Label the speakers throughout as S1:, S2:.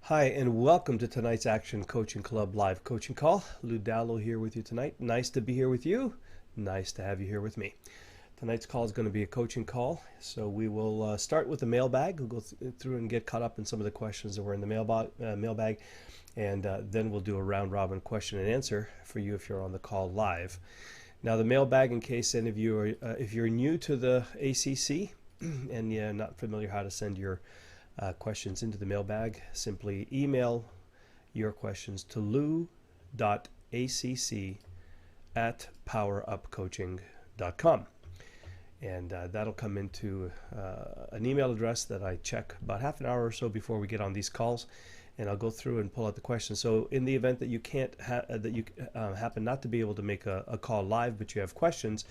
S1: Hi, and welcome to tonight's Action Coaching Club live coaching call. Lou Dallow here with you tonight. Nice to be here with you. Nice to have you here with me. Tonight's call is going to be a coaching call, so we will start with the mailbag. We'll go through and get caught up in some of the questions that were in the mailbag, and then we'll do a round robin question and answer for you if you're on the call live. Now, the mailbag, in case any of you are, if you're new to the ACC and you're not familiar how to send your questions into the mailbag, simply email your questions to lou.acc@powerupcoaching.com. And that'll come into an email address that I check about half an hour or so before we get on these calls, and I'll go through and pull out the questions. So in the event that you can't happen not to be able to make a call live, but you have questions,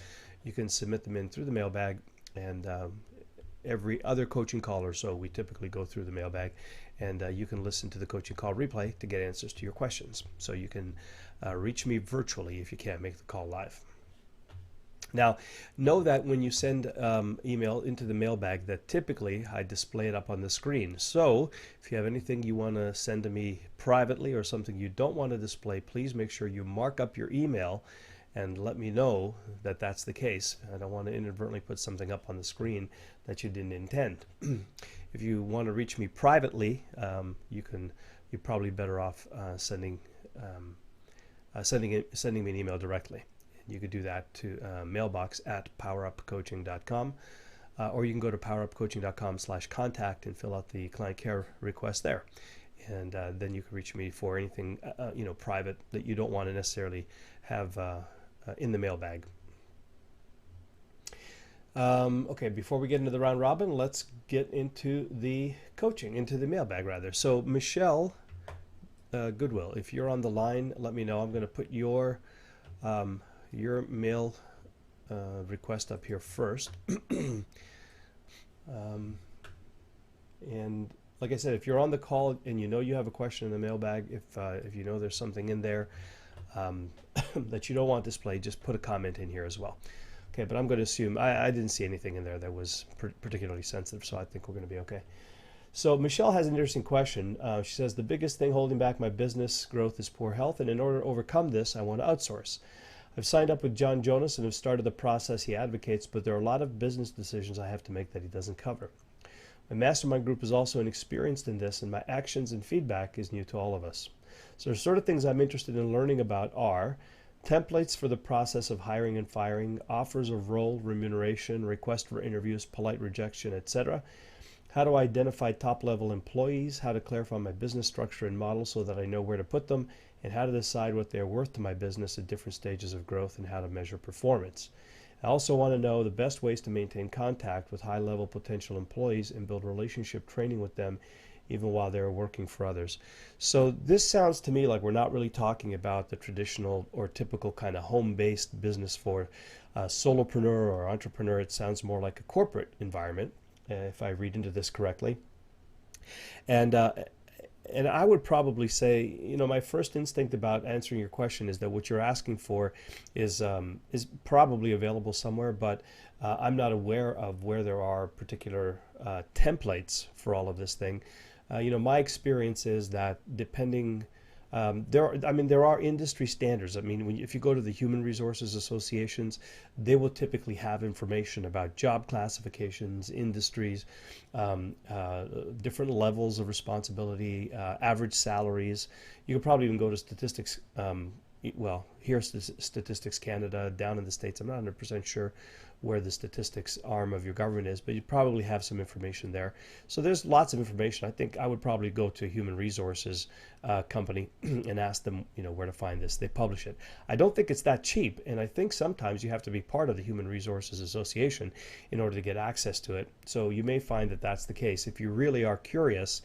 S1: you can submit them in through the mailbag, and every other coaching call or so, we typically go through the mailbag, and you can listen to the coaching call replay to get answers to your questions. So you can reach me virtually if you can't make the call live. Now, know that when you send email into the mailbag, that typically I display it up on the screen. So if you have anything you want to send to me privately or something you don't want to display, please make sure you mark up your email and let me know that that's the case. I don't want to inadvertently put something up on the screen that you didn't intend. If you want to reach me privately, you're probably better off sending me an email directly. You could do that to mailbox@powerupcoaching.com, or you can go to powerupcoaching.com/contact and fill out the client care request there. And then you can reach me for anything private that you don't want to necessarily have in the mailbag. Okay, before we get into the round robin, let's get into the mailbag rather. So Michelle Goodwill, if you're on the line, let me know. I'm going to put your mail request up here first. And like I said, if you're on the call and you know you have a question in the mailbag, if you know there's something in there that you don't want displayed, just put a comment in here as well. Okay, but I'm going to assume I didn't see anything in there that was particularly sensitive, so I think we're going to be okay. So Michelle has an interesting question. She says, the biggest thing holding back my business growth is poor health, and in order to overcome this, I want to outsource. I've signed up with John Jonas and have started the process he advocates, but there are a lot of business decisions I have to make that he doesn't cover. My mastermind group is also inexperienced in this, and my actions and feedback is new to all of us. So the sort of things I'm interested in learning about are templates for the process of hiring and firing, offers of role, remuneration, request for interviews, polite rejection, etc. How to identify top-level employees, how to clarify my business structure and model so that I know where to put them, and how to decide what they're worth to my business at different stages of growth and how to measure performance. I also want to know the best ways to maintain contact with high-level potential employees and build relationship training with them even while they're working for others. So this sounds to me like we're not really talking about the traditional or typical kind of home-based business for a solopreneur or entrepreneur. It sounds more like a corporate environment, if I read into this correctly. And I would probably say, my first instinct about answering your question is that what you're asking for is probably available somewhere, but I'm not aware of where there are particular templates for all of this thing. My experience is that depending, there are industry standards. If you go to the Human Resources Associations, they will typically have information about job classifications, industries, different levels of responsibility, average salaries. You could probably even go to statistics. Here's Statistics Canada. Down in the States, I'm not 100% sure where the statistics arm of your government is, but you probably have some information there. So there's lots of information. I think I would probably go to a human resources company and ask them, where to find this. They publish it. I don't think it's that cheap, and I think sometimes you have to be part of the Human Resources Association in order to get access to it. So you may find that that's the case. If you really are curious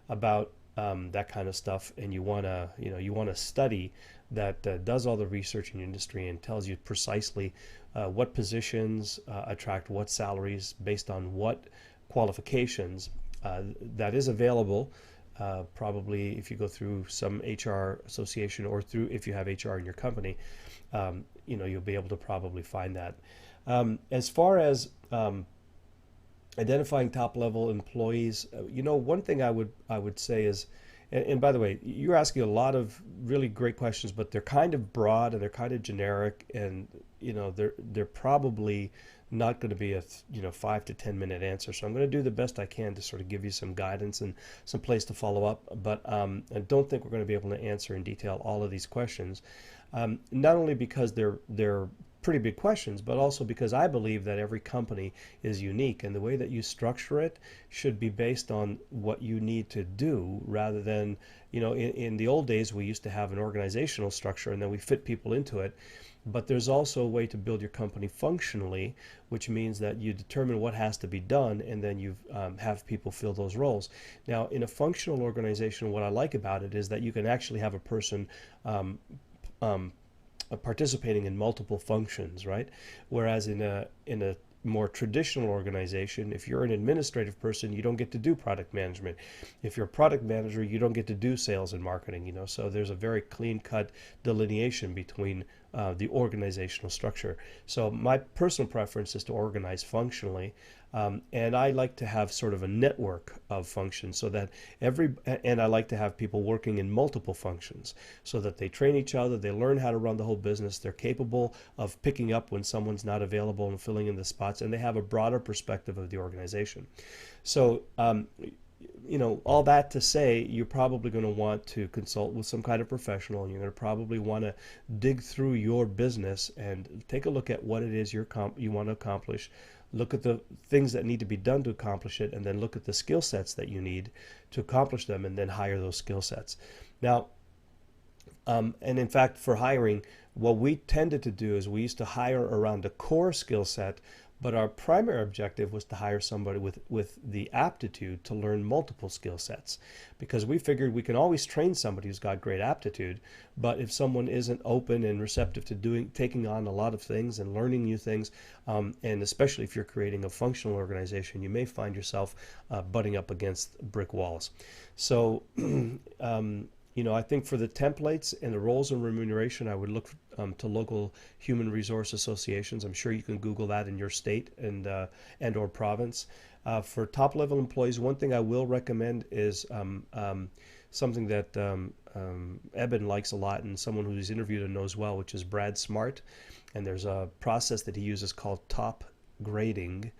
S1: about that kind of stuff, and you want to study that does all the research in the industry and tells you precisely what positions attract what salaries based on what qualifications, that is available. Probably if you go through some HR association or if you have HR in your company, you'll be able to probably find that. As far as identifying top level employees, one thing I would say is And by the way, you're asking a lot of really great questions, but they're kind of broad and they're kind of generic, and they're probably not going to be a 5 to 10 minute answer. So I'm going to do the best I can to sort of give you some guidance and some place to follow up. But I don't think we're going to be able to answer in detail all of these questions, not only because they're pretty big questions, but also because I believe that every company is unique, and the way that you structure it should be based on what you need to do rather than, in the old days we used to have an organizational structure and then we fit people into it. But there's also a way to build your company functionally, which means that you determine what has to be done and then you have people fill those roles. Now, in a functional organization, what I like about it is that you can actually have a person participating in multiple functions, right? Whereas in a more traditional organization, if you're an administrative person, you don't get to do product management. If you're a product manager, you don't get to do sales and marketing, so there's a very clean-cut delineation between the organizational structure. So my personal preference is to organize functionally, and I like to have sort of a network of functions so that and I like to have people working in multiple functions so that they train each other, they learn how to run the whole business, they're capable of picking up when someone's not available and filling in the spots, and they have a broader perspective of the organization. So all that to say, you're probably going to want to consult with some kind of professional, and you're going to probably want to dig through your business and take a look at what it is you want to accomplish, look at the things that need to be done to accomplish it, and then look at the skill sets that you need to accomplish them, and then hire those skill sets. Now, and in fact, for hiring, what we tended to do is we used to hire around a core skill set, but our primary objective was to hire somebody with the aptitude to learn multiple skill sets, because we figured we can always train somebody who's got great aptitude, but if someone isn't open and receptive to taking on a lot of things and learning new things, and especially if you're creating a functional organization, you may find yourself butting up against brick walls. So I think for the templates and the roles and remuneration, I would look to local human resource associations. I'm sure you can Google that in your state and or province. For top-level employees, one thing I will recommend is something that Eben likes a lot, and someone who's interviewed and knows well, which is Brad Smart. And there's a process that he uses called top grading.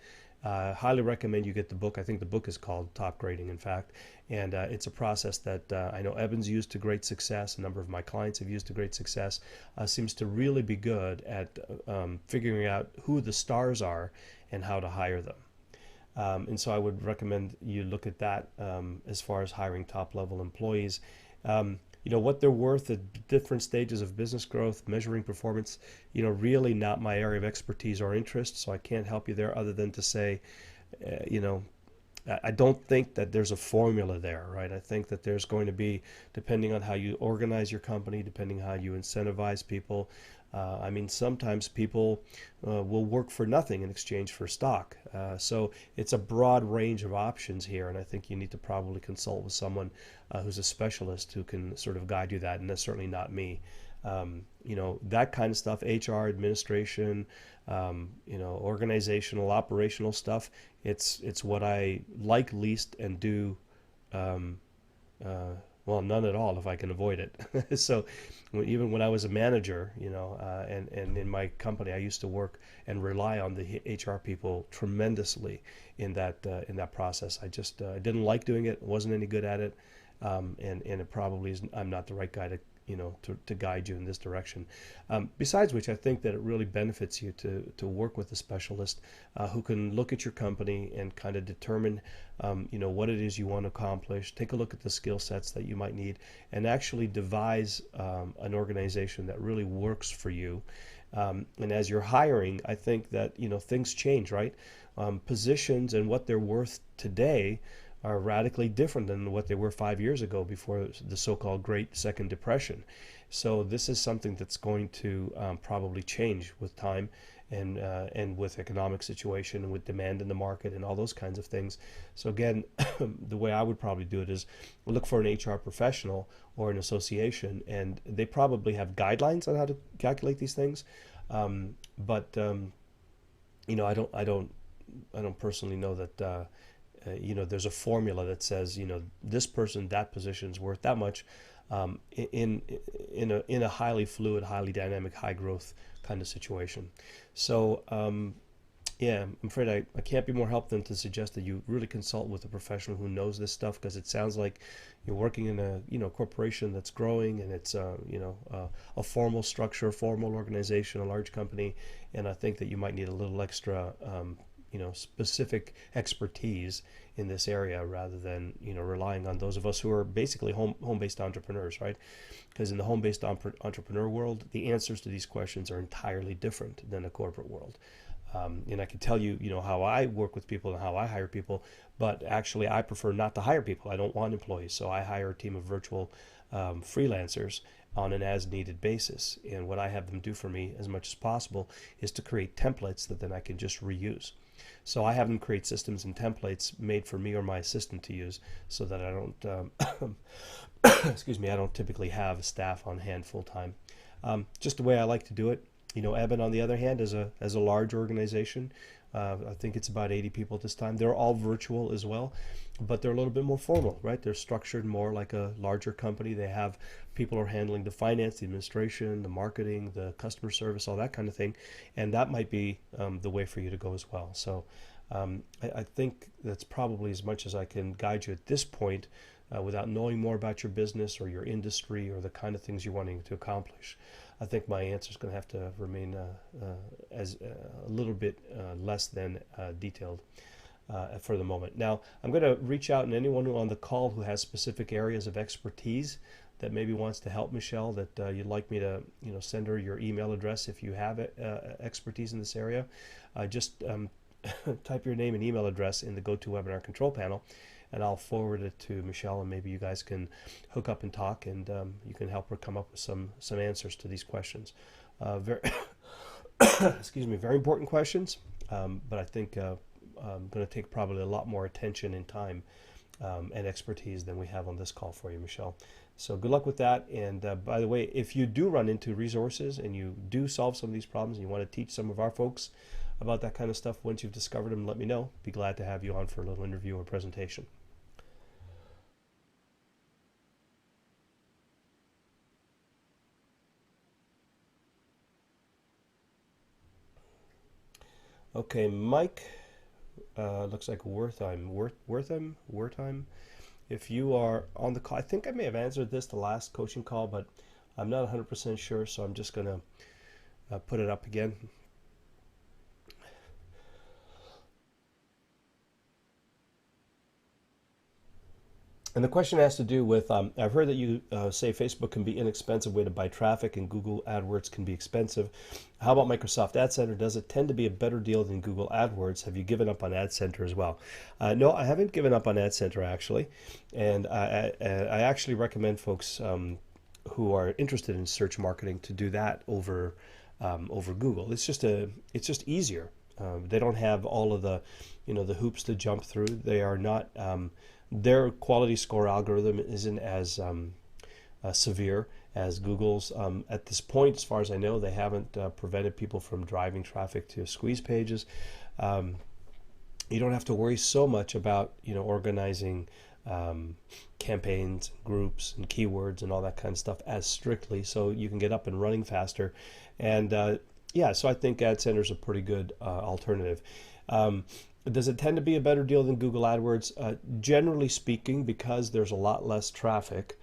S1: Highly recommend you get the book. I think the book is called Top Grading, in fact. And it's a process that I know Eben's used to great success. A number of my clients have used to great success. Seems to really be good at figuring out who the stars are and how to hire them. And so I would recommend you look at that as far as hiring top-level employees. What they're worth at different stages of business growth, measuring performance, really not my area of expertise or interest, so I can't help you there other than to say, I don't think that there's a formula there, right? I think that there's going to be, depending on how you organize your company, depending on how you incentivize people. Sometimes people will work for nothing in exchange for stock. So it's a broad range of options here, and I think you need to probably consult with someone who's a specialist who can sort of guide you that, and that's certainly not me. That kind of stuff, HR, administration, organizational, operational stuff, it's what I like least and do well, none at all if I can avoid it. So even when I was a manager, and in my company, I used to work and rely on the HR people tremendously in that process. I just didn't like doing it, wasn't any good at it, and it probably isn't. I'm not the right guy to guide you in this direction. Besides which, I think that it really benefits you to work with a specialist who can look at your company and kind of determine what it is you want to accomplish, take a look at the skill sets that you might need, and actually devise an organization that really works for you. And as you're hiring, I think that things change, right? Positions and what they're worth today are radically different than what they were 5 years ago before the so-called Great Second Depression. So this is something that's going to probably change with time and with economic situation and with demand in the market and all those kinds of things. So again, the way I would probably do it is look for an HR professional or an association, and they probably have guidelines on how to calculate these things. I don't personally know that there's a formula that says, this person, that position's worth that much, in a highly fluid, highly dynamic, high growth kind of situation. So yeah, I'm afraid I can't be more help than to suggest that you really consult with a professional who knows this stuff, because it sounds like you're working in a corporation that's growing, and it's a formal structure, formal organization, a large company, and I think that you might need a little extra specific expertise in this area, rather than relying on those of us who are basically home-based entrepreneurs, right? Because in the home-based entrepreneur world, the answers to these questions are entirely different than the corporate world. And I can tell you, how I work with people and how I hire people, but actually I prefer not to hire people. I don't want employees, so I hire a team of virtual freelancers on an as-needed basis. And what I have them do for me as much as possible is to create templates that then I can just reuse. So I have them create systems and templates made for me or my assistant to use, so that I don't, excuse me, I don't typically have staff on hand full time. Just the way I like to do it. Eben, on the other hand, as a large organization, I think it's about 80 people at this time. They're all virtual as well, but they're a little bit more formal, right? They're structured more like a larger company. They have people who are handling the finance, the administration, the marketing, the customer service, all that kind of thing, and that might be the way for you to go as well. So I think that's probably as much as I can guide you at this point, without knowing more about your business or your industry or the kind of things you're wanting to accomplish. I think my answer is going to have to remain as a little bit less than detailed for the moment. Now, I'm going to reach out, and anyone on the call who has specific areas of expertise that maybe wants to help Michelle, that you'd like me to send her your email address if you have expertise in this area, just type your name and email address in the GoToWebinar control panel, and I'll forward it to Michelle, and maybe you guys can hook up and talk, and you can help her come up with some answers to these questions. Very excuse me, very important questions, but I think I'm going to take probably a lot more attention and time and expertise than we have on this call for you, Michelle. So good luck with that. And by the way, if you do run into resources and you do solve some of these problems and you want to teach some of our folks about that kind of stuff, once you've discovered them, let me know. Be glad to have you on for a little interview or presentation. Okay, Mike, looks like Wertheim. If you are on the call, I think I may have answered this the last coaching call, but I'm not 100% sure, so I'm just going to put it up again. And the question has to do with, I've heard that you say Facebook can be an inexpensive way to buy traffic and Google AdWords can be expensive. How about Microsoft Ad Center? Does it tend to be a better deal than Google AdWords? Have you given up on Ad Center as well? No, I haven't given up on Ad Center actually. And I actually recommend folks who are interested in search marketing to do that over Google. It's just easier. They don't have all of the the hoops to jump through. They are not their quality score algorithm isn't as severe as Google's. At this point, as far as I know, they haven't prevented people from driving traffic to squeeze pages. You don't have to worry so much about organizing campaigns, groups, and keywords and all that kind of stuff as strictly, so you can get up and running faster. And yeah, so I think Ad Center is a pretty good alternative. Does it tend to be a better deal than Google AdWords? Generally speaking, because there's a lot less traffic,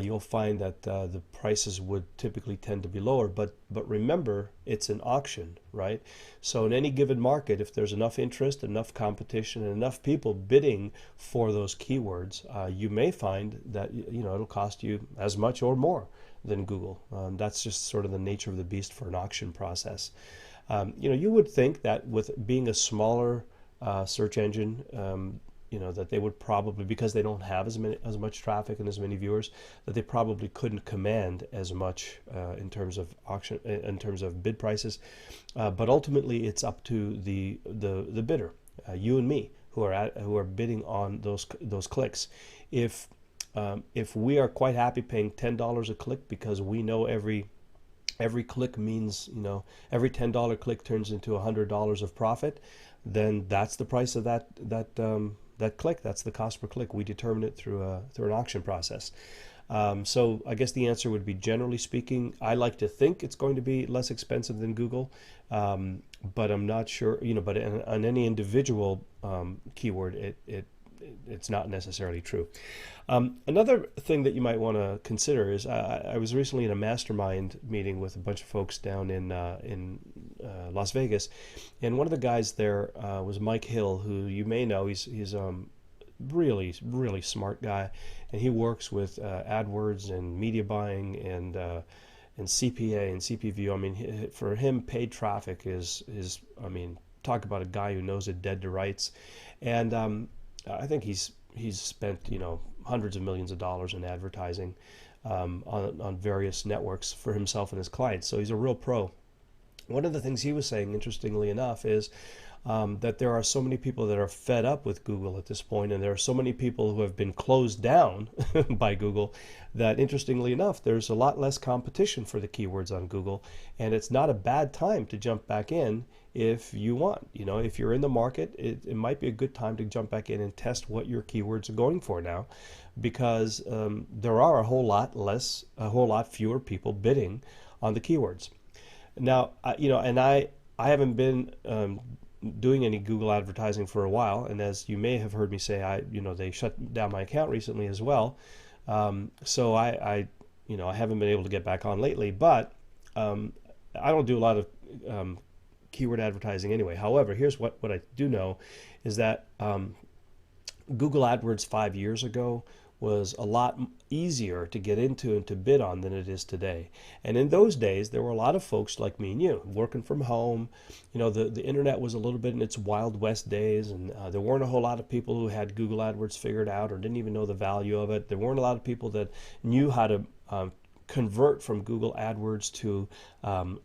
S1: you'll find that the prices would typically tend to be lower. But remember, it's an auction, right? So in any given market, if there's enough interest, enough competition, and enough people bidding for those keywords, you may find that it'll cost you as much or more than Google. That's just sort of the nature of the beast for an auction process. You would think that with being a smaller search engine, that they would probably, because they don't have as much traffic and as many viewers, that they probably couldn't command as much in terms of auction, in terms of bid prices. But ultimately, it's up to the bidder, you and me, who are bidding on those clicks. If we are quite happy paying $10 a click because we know every click means, every $10 click turns into $100 of profit, then that's the price of that that click, that's the cost per click. We determine it through an auction process. So I guess the answer would be, generally speaking, I like to think it's going to be less expensive than Google, but I'm not sure. But on any individual keyword, it's not necessarily true. Another thing that you might want to consider is I was recently in a mastermind meeting with a bunch of folks down in Las Vegas, and one of the guys there was Mike Hill, who you may know. He's really, really smart guy, and he works with AdWords and media buying and CPA and CPV. I mean, for him, paid traffic is I mean, talk about a guy who knows it dead to rights, and I think he's spent hundreds of millions of dollars in advertising on various networks for himself and his clients. So he's a real pro. One of the things he was saying, interestingly enough, is that there are so many people that are fed up with Google at this point, and there are so many people who have been closed down by Google that, interestingly enough, there's a lot less competition for the keywords on Google, and it's not a bad time to jump back in if you want. If you're in the market, it might be a good time to jump back in and test what your keywords are going for now, because there are a whole lot fewer people bidding on the keywords. Now, and I haven't been doing any Google advertising for a while, and as you may have heard me say, they shut down my account recently as well. So I haven't been able to get back on lately, but I don't do a lot of keyword advertising anyway. However, here's what I do know is that Google AdWords 5 years ago was a lot easier to get into and to bid on than it is today. And in those days, there were a lot of folks like me and you working from home. The internet was a little bit in its Wild West days, and there weren't a whole lot of people who had Google AdWords figured out or didn't even know the value of it. There weren't a lot of people that knew how to convert from Google AdWords to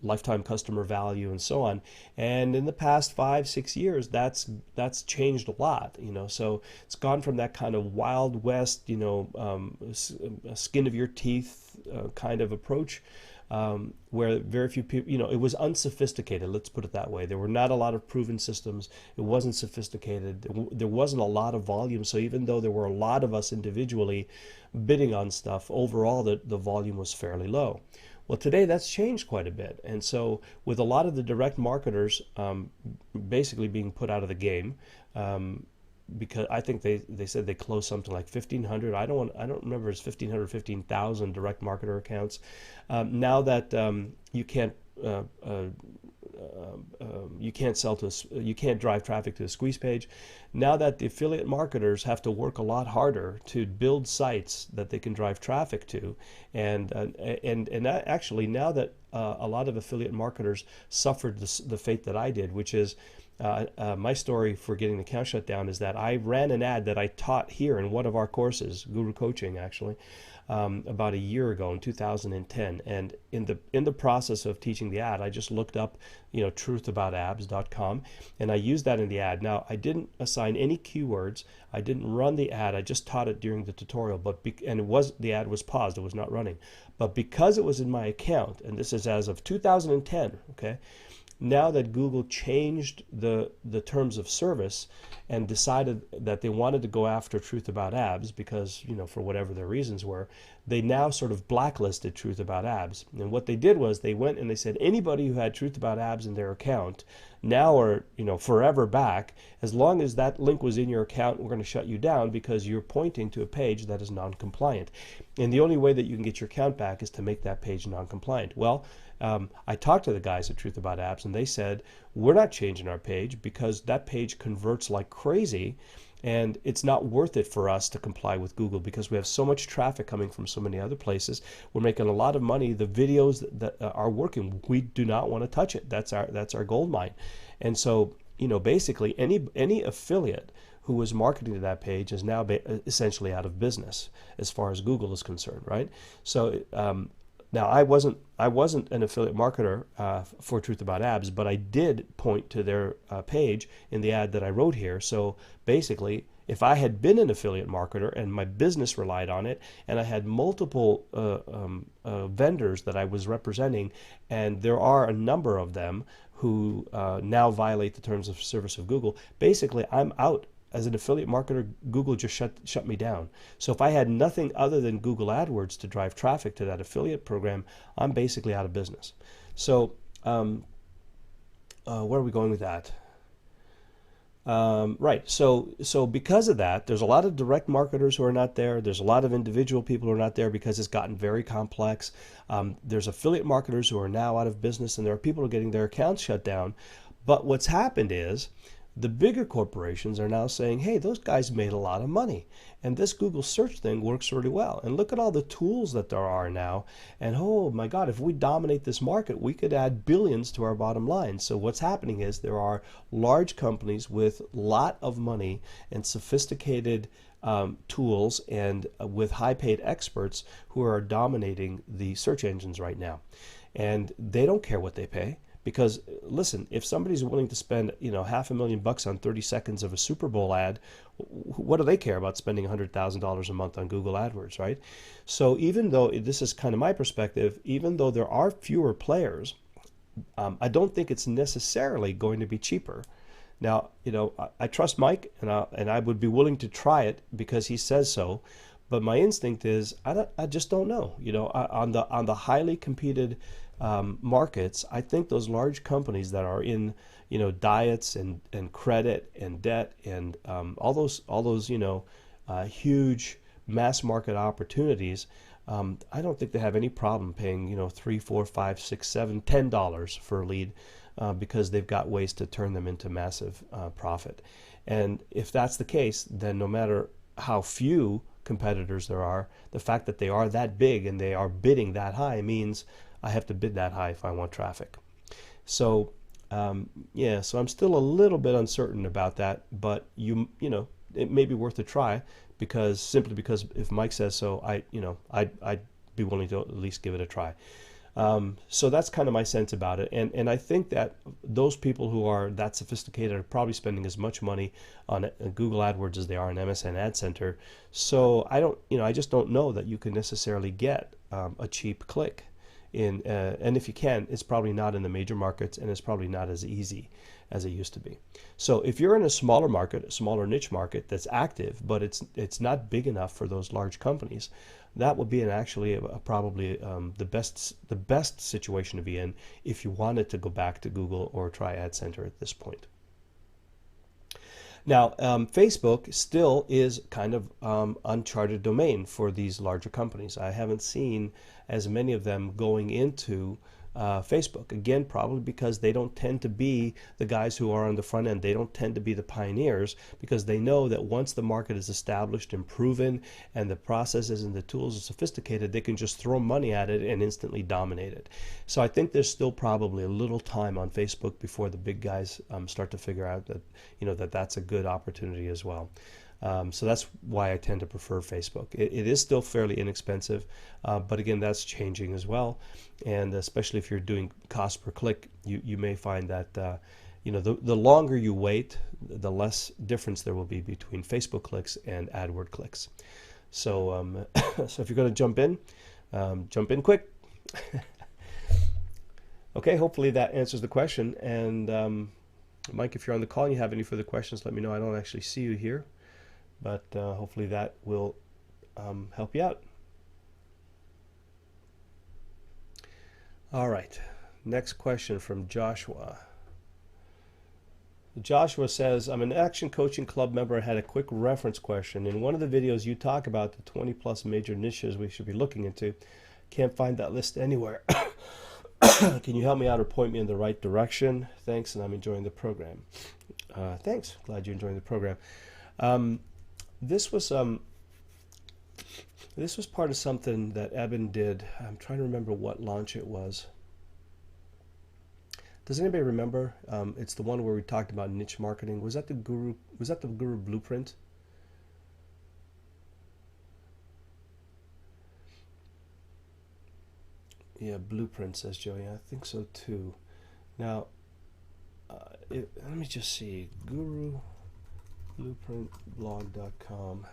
S1: lifetime customer value and so on. And in the past 5-6 years, that's changed a lot. So it's gone from that kind of Wild West, skin of your teeth kind of approach, where very few people, it was unsophisticated, let's put it that way. There were not a lot of proven systems. It wasn't sophisticated. There wasn't a lot of volume. So even though there were a lot of us individually bidding on stuff, overall the volume was fairly low. Well, today that's changed quite a bit. And so with a lot of the direct marketers basically being put out of the game, because I think they said they closed something like 1,500. I don't remember, it's 1,500, 15,000 direct marketer accounts. Now that you can't you can't drive traffic to a squeeze page. Now that the affiliate marketers have to work a lot harder to build sites that they can drive traffic to, and actually now that a lot of affiliate marketers suffered the fate that I did, which is my story for getting the account shut down is that I ran an ad that I taught here in one of our courses, Guru Coaching actually, about a year ago in 2010. And in the process of teaching the ad, I just looked up, truthaboutabs.com, and I used that in the ad. Now, I didn't assign any keywords. I didn't run the ad. I just taught it during the tutorial. The ad was paused. It was not running. But because it was in my account, and this is as of 2010, okay. Now that Google changed the terms of service and decided that they wanted to go after Truth About Abs because, for whatever their reasons were, they now sort of blacklisted Truth About Abs. And what they did was they went and they said anybody who had Truth About Abs in their account now or, forever back, as long as that link was in your account, we're going to shut you down because you're pointing to a page that is non-compliant. And the only way that you can get your account back is to make that page non-compliant. Well, I talked to the guys at Truth About Apps, and they said, we're not changing our page because that page converts like crazy, and it's not worth it for us to comply with Google because we have so much traffic coming from so many other places. We're making a lot of money. The videos that are working, we do not want to touch it. That's our gold mine. And so, basically any affiliate who was marketing to that page is now essentially out of business as far as Google is concerned, right? So now, I wasn't an affiliate marketer for Truth About Abs, but I did point to their page in the ad that I wrote here. So basically, if I had been an affiliate marketer and my business relied on it, and I had multiple vendors that I was representing, and there are a number of them who now violate the terms of service of Google, basically I'm out as an affiliate marketer, Google just shut me down. So if I had nothing other than Google AdWords to drive traffic to that affiliate program, I'm basically out of business. So where are we going with that? Right. So because of that, there's a lot of direct marketers who are not there. There's a lot of individual people who are not there because it's gotten very complex. There's affiliate marketers who are now out of business, and there are people who are getting their accounts shut down. But what's happened is the bigger corporations are now saying, hey, those guys made a lot of money. And this Google search thing works really well. And look at all the tools that there are now. And oh my God, if we dominate this market, we could add billions to our bottom line. So what's happening is there are large companies with a lot of money and sophisticated tools and with high paid experts who are dominating the search engines right now. And they don't care what they pay. Because listen, if somebody's willing to spend, $500,000 on 30 seconds of a Super Bowl ad, what do they care about spending $100,000 a month on Google AdWords, right? So even though this is kind of my perspective, even though there are fewer players, I don't think it's necessarily going to be cheaper. Now, I trust Mike, and I would be willing to try it because he says so. But my instinct is I just don't know. On the highly competed markets, I think those large companies that are in diets and credit and debt and all those huge mass market opportunities, I don't think they have any problem paying $3, $4, $5, $6, $7, $10 for a lead because they've got ways to turn them into massive profit. And if that's the case, then no matter how few competitors there are, the fact that they are that big and they are bidding that high means I have to bid that high if I want traffic. So so I'm still a little bit uncertain about that, but it may be worth a try simply because if Mike says so, I'd be willing to at least give it a try. So that's kind of my sense about it, and I think that those people who are that sophisticated are probably spending as much money on Google AdWords as they are on MSN Ad Center. So I just don't know that you can necessarily get a cheap click and if you can, it's probably not in the major markets, and it's probably not as easy as it used to be. So if you're in a smaller market, a smaller niche market that's active, but it's not big enough for those large companies, that would be probably the best situation to be in if you wanted to go back to Google or try Ad Center at this point. Now, Facebook still is kind of uncharted domain for these larger companies. I haven't seen as many of them going into Facebook. Again, probably because they don't tend to be the guys who are on the front end. They don't tend to be the pioneers because they know that once the market is established and proven and the processes and the tools are sophisticated, they can just throw money at it and instantly dominate it. So I think there's still probably a little time on Facebook before the big guys start to figure out that that's a good opportunity as well. So that's why I tend to prefer Facebook. It is still fairly inexpensive, but again, that's changing as well. And especially if you're doing cost per click, you may find that the longer you wait, the less difference there will be between Facebook clicks and AdWord clicks. So so if you're going to jump in quick. Okay, hopefully that answers the question. And Mike, if you're on the call and you have any further questions, let me know. I don't actually see you here, but hopefully that will help you out. All right, next question from Joshua. Joshua says, I'm an Action Coaching Club member and had a quick reference question. In one of the videos you talk about the 20 plus major niches we should be looking into. Can't find that list anywhere. Can you help me out or point me in the right direction? Thanks, and I'm enjoying the program. Thanks, glad you're enjoying the program. This was part of something that Eben did. I'm trying to remember what launch it was. Does anybody remember? It's the one where we talked about niche marketing. Was that the Guru? Was that the Guru Blueprint? Yeah, Blueprint, says Joey. I think so too. Now, let me just see. GuruBlueprintBlog.com.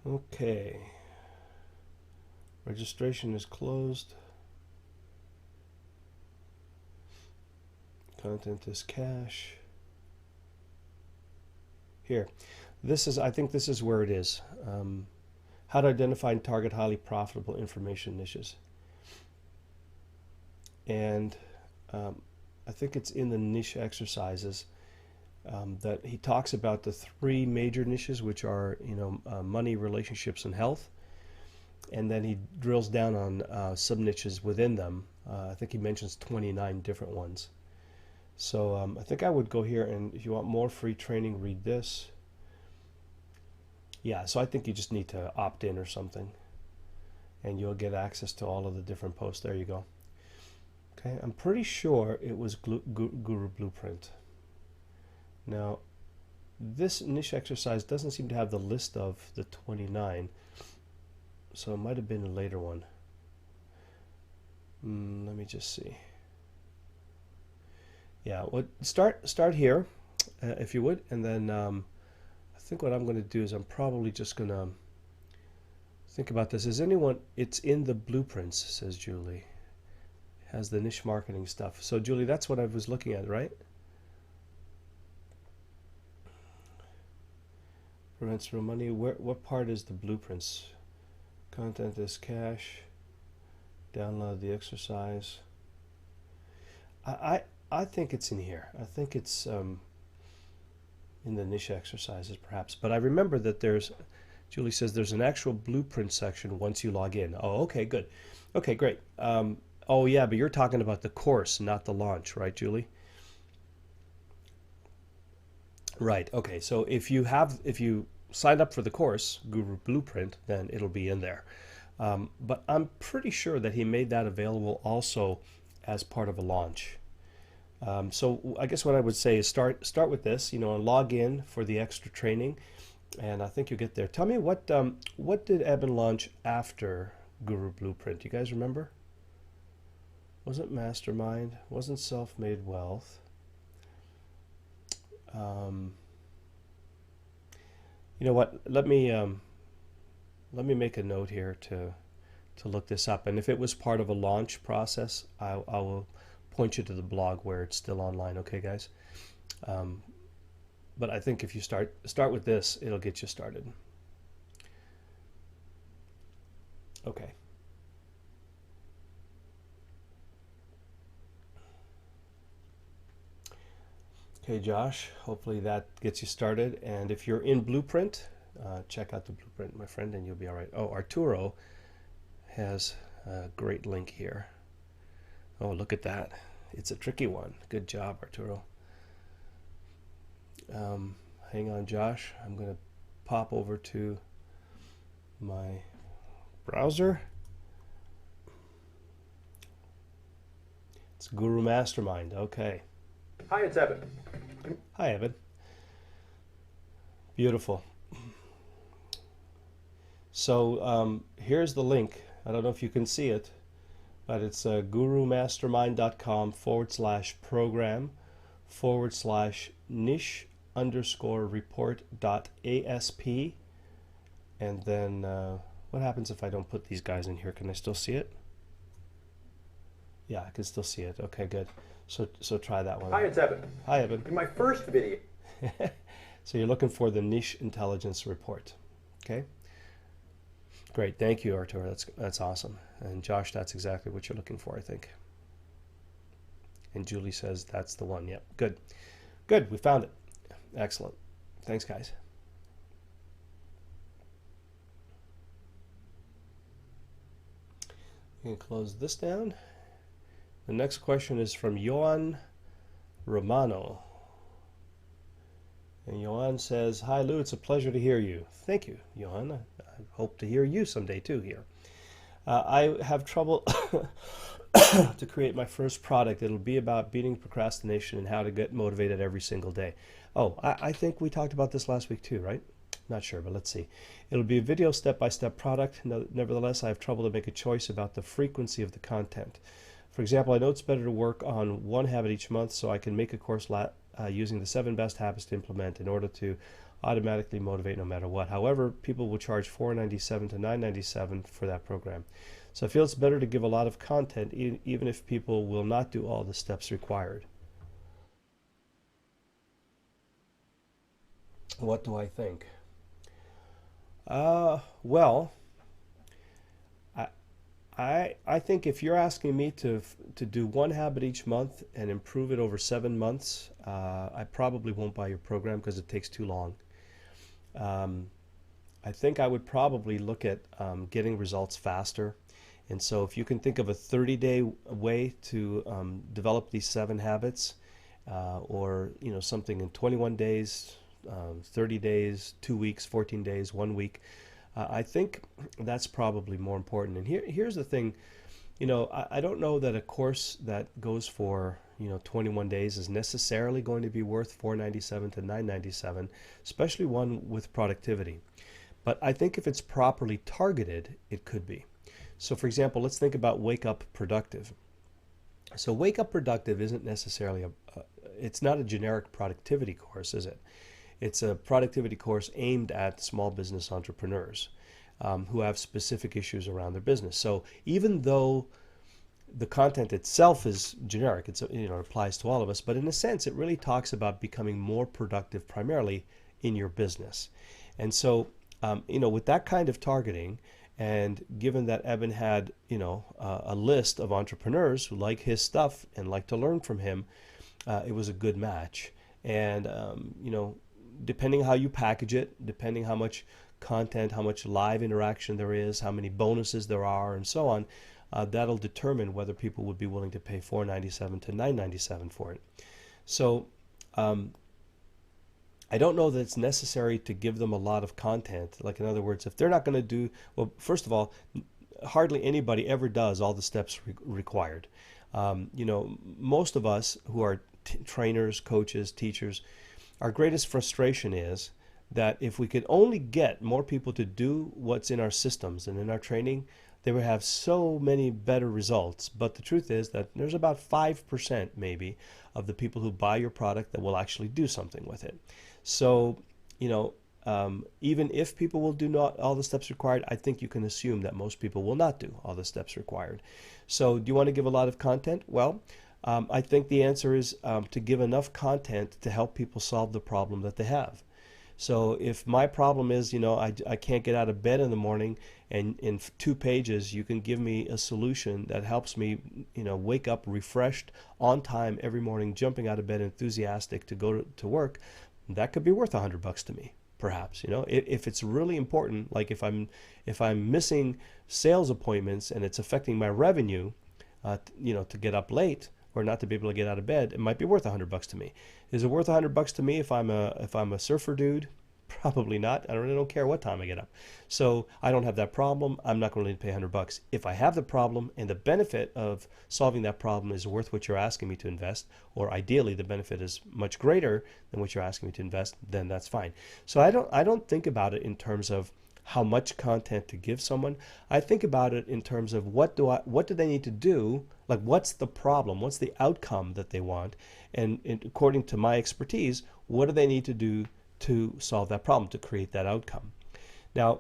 S1: Okay. Registration is closed. Content is cache. Here. I think this is where it is. How to identify and target highly profitable information niches. And I think it's in the niche exercises that he talks about the 3 major niches, which are, money, relationships, and health. And then he drills down on sub-niches within them. I think he mentions 29 different ones. So I think I would go here, and if you want more free training, read this. Yeah, so I think you just need to opt in or something, and you'll get access to all of the different posts. There you go. Okay, I'm pretty sure it was Guru Blueprint. Now, this niche exercise doesn't seem to have the list of the 29, so it might have been a later one. Let me just see. Yeah, start here, if you would, and then I think what I'm going to do is I'm probably just going to think about this. Is anyone? It's in the blueprints, says Julie. Has the niche marketing stuff. So Julie, that's what I was looking at, right? Prevents real money. What part is the blueprints? Content is cash. Download the exercise. I think it's in here. I think it's in the niche exercises perhaps. But I remember that Julie says there's an actual blueprint section once you log in. Oh, okay, good. Okay, great. Oh yeah, but you're talking about the course, not the launch, right, Julie? Right. Okay. So if you sign up for the course, Guru Blueprint, then it'll be in there. But I'm pretty sure that he made that available also as part of a launch. So I guess what I would say is start with this, and log in for the extra training, and I think you'll get there. Tell me what did Eben launch after Guru Blueprint? You guys remember? Wasn't Mastermind? Wasn't Self-Made Wealth? You know what? Let me make a note here to look this up, and if it was part of a launch process, I will point you to the blog where it's still online. Okay, guys. But I think if you start with this, it'll get you started. Okay. Okay, Josh, hopefully that gets you started. And if you're in Blueprint, check out the Blueprint, my friend, and you'll be all right. Oh, Arturo has a great link here. Oh, look at that. It's a tricky one. Good job, Arturo. Hang on, Josh. I'm going to pop over to my browser. It's Guru Mastermind. Okay.
S2: Hi, it's Evan.
S1: Hi, Evan. Beautiful. So here's the link. I don't know if you can see it, but it's gurumastermind.com/program/niche_report.asp. And then what happens if I don't put these guys in here? Can I still see it? Yeah, I can still see it. Okay, good. So try that one.
S2: Hi, it's Evan.
S1: Hi, Evan.
S2: In my first video.
S1: So you're looking for the niche intelligence report. Okay. Great. Thank you, Arturo. That's awesome. And Josh, that's exactly what you're looking for, I think. And Julie says that's the one. Yep. Good. Good. We found it. Excellent. Thanks, guys. We can close this down. The next question is from Johan Romano. And Johan says, "Hi Lou, it's a pleasure to hear you." Thank you, Johan. I hope to hear you someday too here. I have trouble to create my first product. It'll be about beating procrastination and how to get motivated every single day. Oh, I think we talked about this last week too, right? Not sure, but let's see. It'll be a video step-by-step product. Nevertheless, I have trouble to make a choice about the frequency of the content. For example, I know it's better to work on one habit each month, so I can make a course using the 7 best habits to implement in order to automatically motivate no matter what. However, people will charge $4.97 to $9.97 for that program. So I feel it's better to give a lot of content even if people will not do all the steps required. What do I think? Well, I, I think if you're asking me to do one habit each month and improve it over 7 months, I probably won't buy your program because it takes too long. Um, I think I would probably look at getting results faster. And so if you can think of a 30-day way to develop these 7 habits, or something in 21 days, 30 days, 2 weeks, 14 days, 1 week, I think that's probably more important. And here's the thing, I don't know that a course that goes for 21 days is necessarily going to be worth 497 to 997, especially one with productivity. But I think if it's properly targeted, it could be. So for example, let's think about Wake Up Productive. So Wake Up Productive isn't necessarily it's not a generic productivity course, is it? It's a productivity course aimed at small business entrepreneurs who have specific issues around their business. So even though the content itself is generic, it applies to all of us, but in a sense, it really talks about becoming more productive primarily in your business. And so, with that kind of targeting, and given that Eben had, a list of entrepreneurs who like his stuff and like to learn from him, it was a good match. And, depending how you package it, depending how much content, how much live interaction there is, how many bonuses there are, and so on, that'll determine whether people would be willing to pay $497 to $997 for it. So I don't know that it's necessary to give them a lot of content. Like, in other words, if they're not going to do, well, first of all, hardly anybody ever does all the steps required. Most of us who are trainers, coaches, teachers, our greatest frustration is that if we could only get more people to do what's in our systems and in our training, they would have so many better results. But the truth is that there's about 5% maybe of the people who buy your product that will actually do something with it. So, even if people will do not all the steps required, I think you can assume that most people will not do all the steps required. So do you want to give a lot of content? Well, I think the answer is to give enough content to help people solve the problem that they have. So if my problem is, I can't get out of bed in the morning, and in 2 pages you can give me a solution that helps me, wake up refreshed, on time every morning, jumping out of bed, enthusiastic to go to work, that could be worth $100 to me, perhaps. If it's really important, like if I'm missing sales appointments and it's affecting my revenue, to get up late or not to be able to get out of bed, it might be worth $100 to me. Is it worth $100 to me if I'm a surfer dude? Probably not. I really don't care what time I get up. So I don't have that problem. I'm not going to pay $100. If I have the problem and the benefit of solving that problem is worth what you're asking me to invest, or ideally the benefit is much greater than what you're asking me to invest, then that's fine. So I don't think about it in terms of how much content to give someone. I think about it in terms of what do they need to do? Like, what's the problem? What's the outcome that they want? And according to my expertise, what do they need to do to solve that problem, to create that outcome? Now,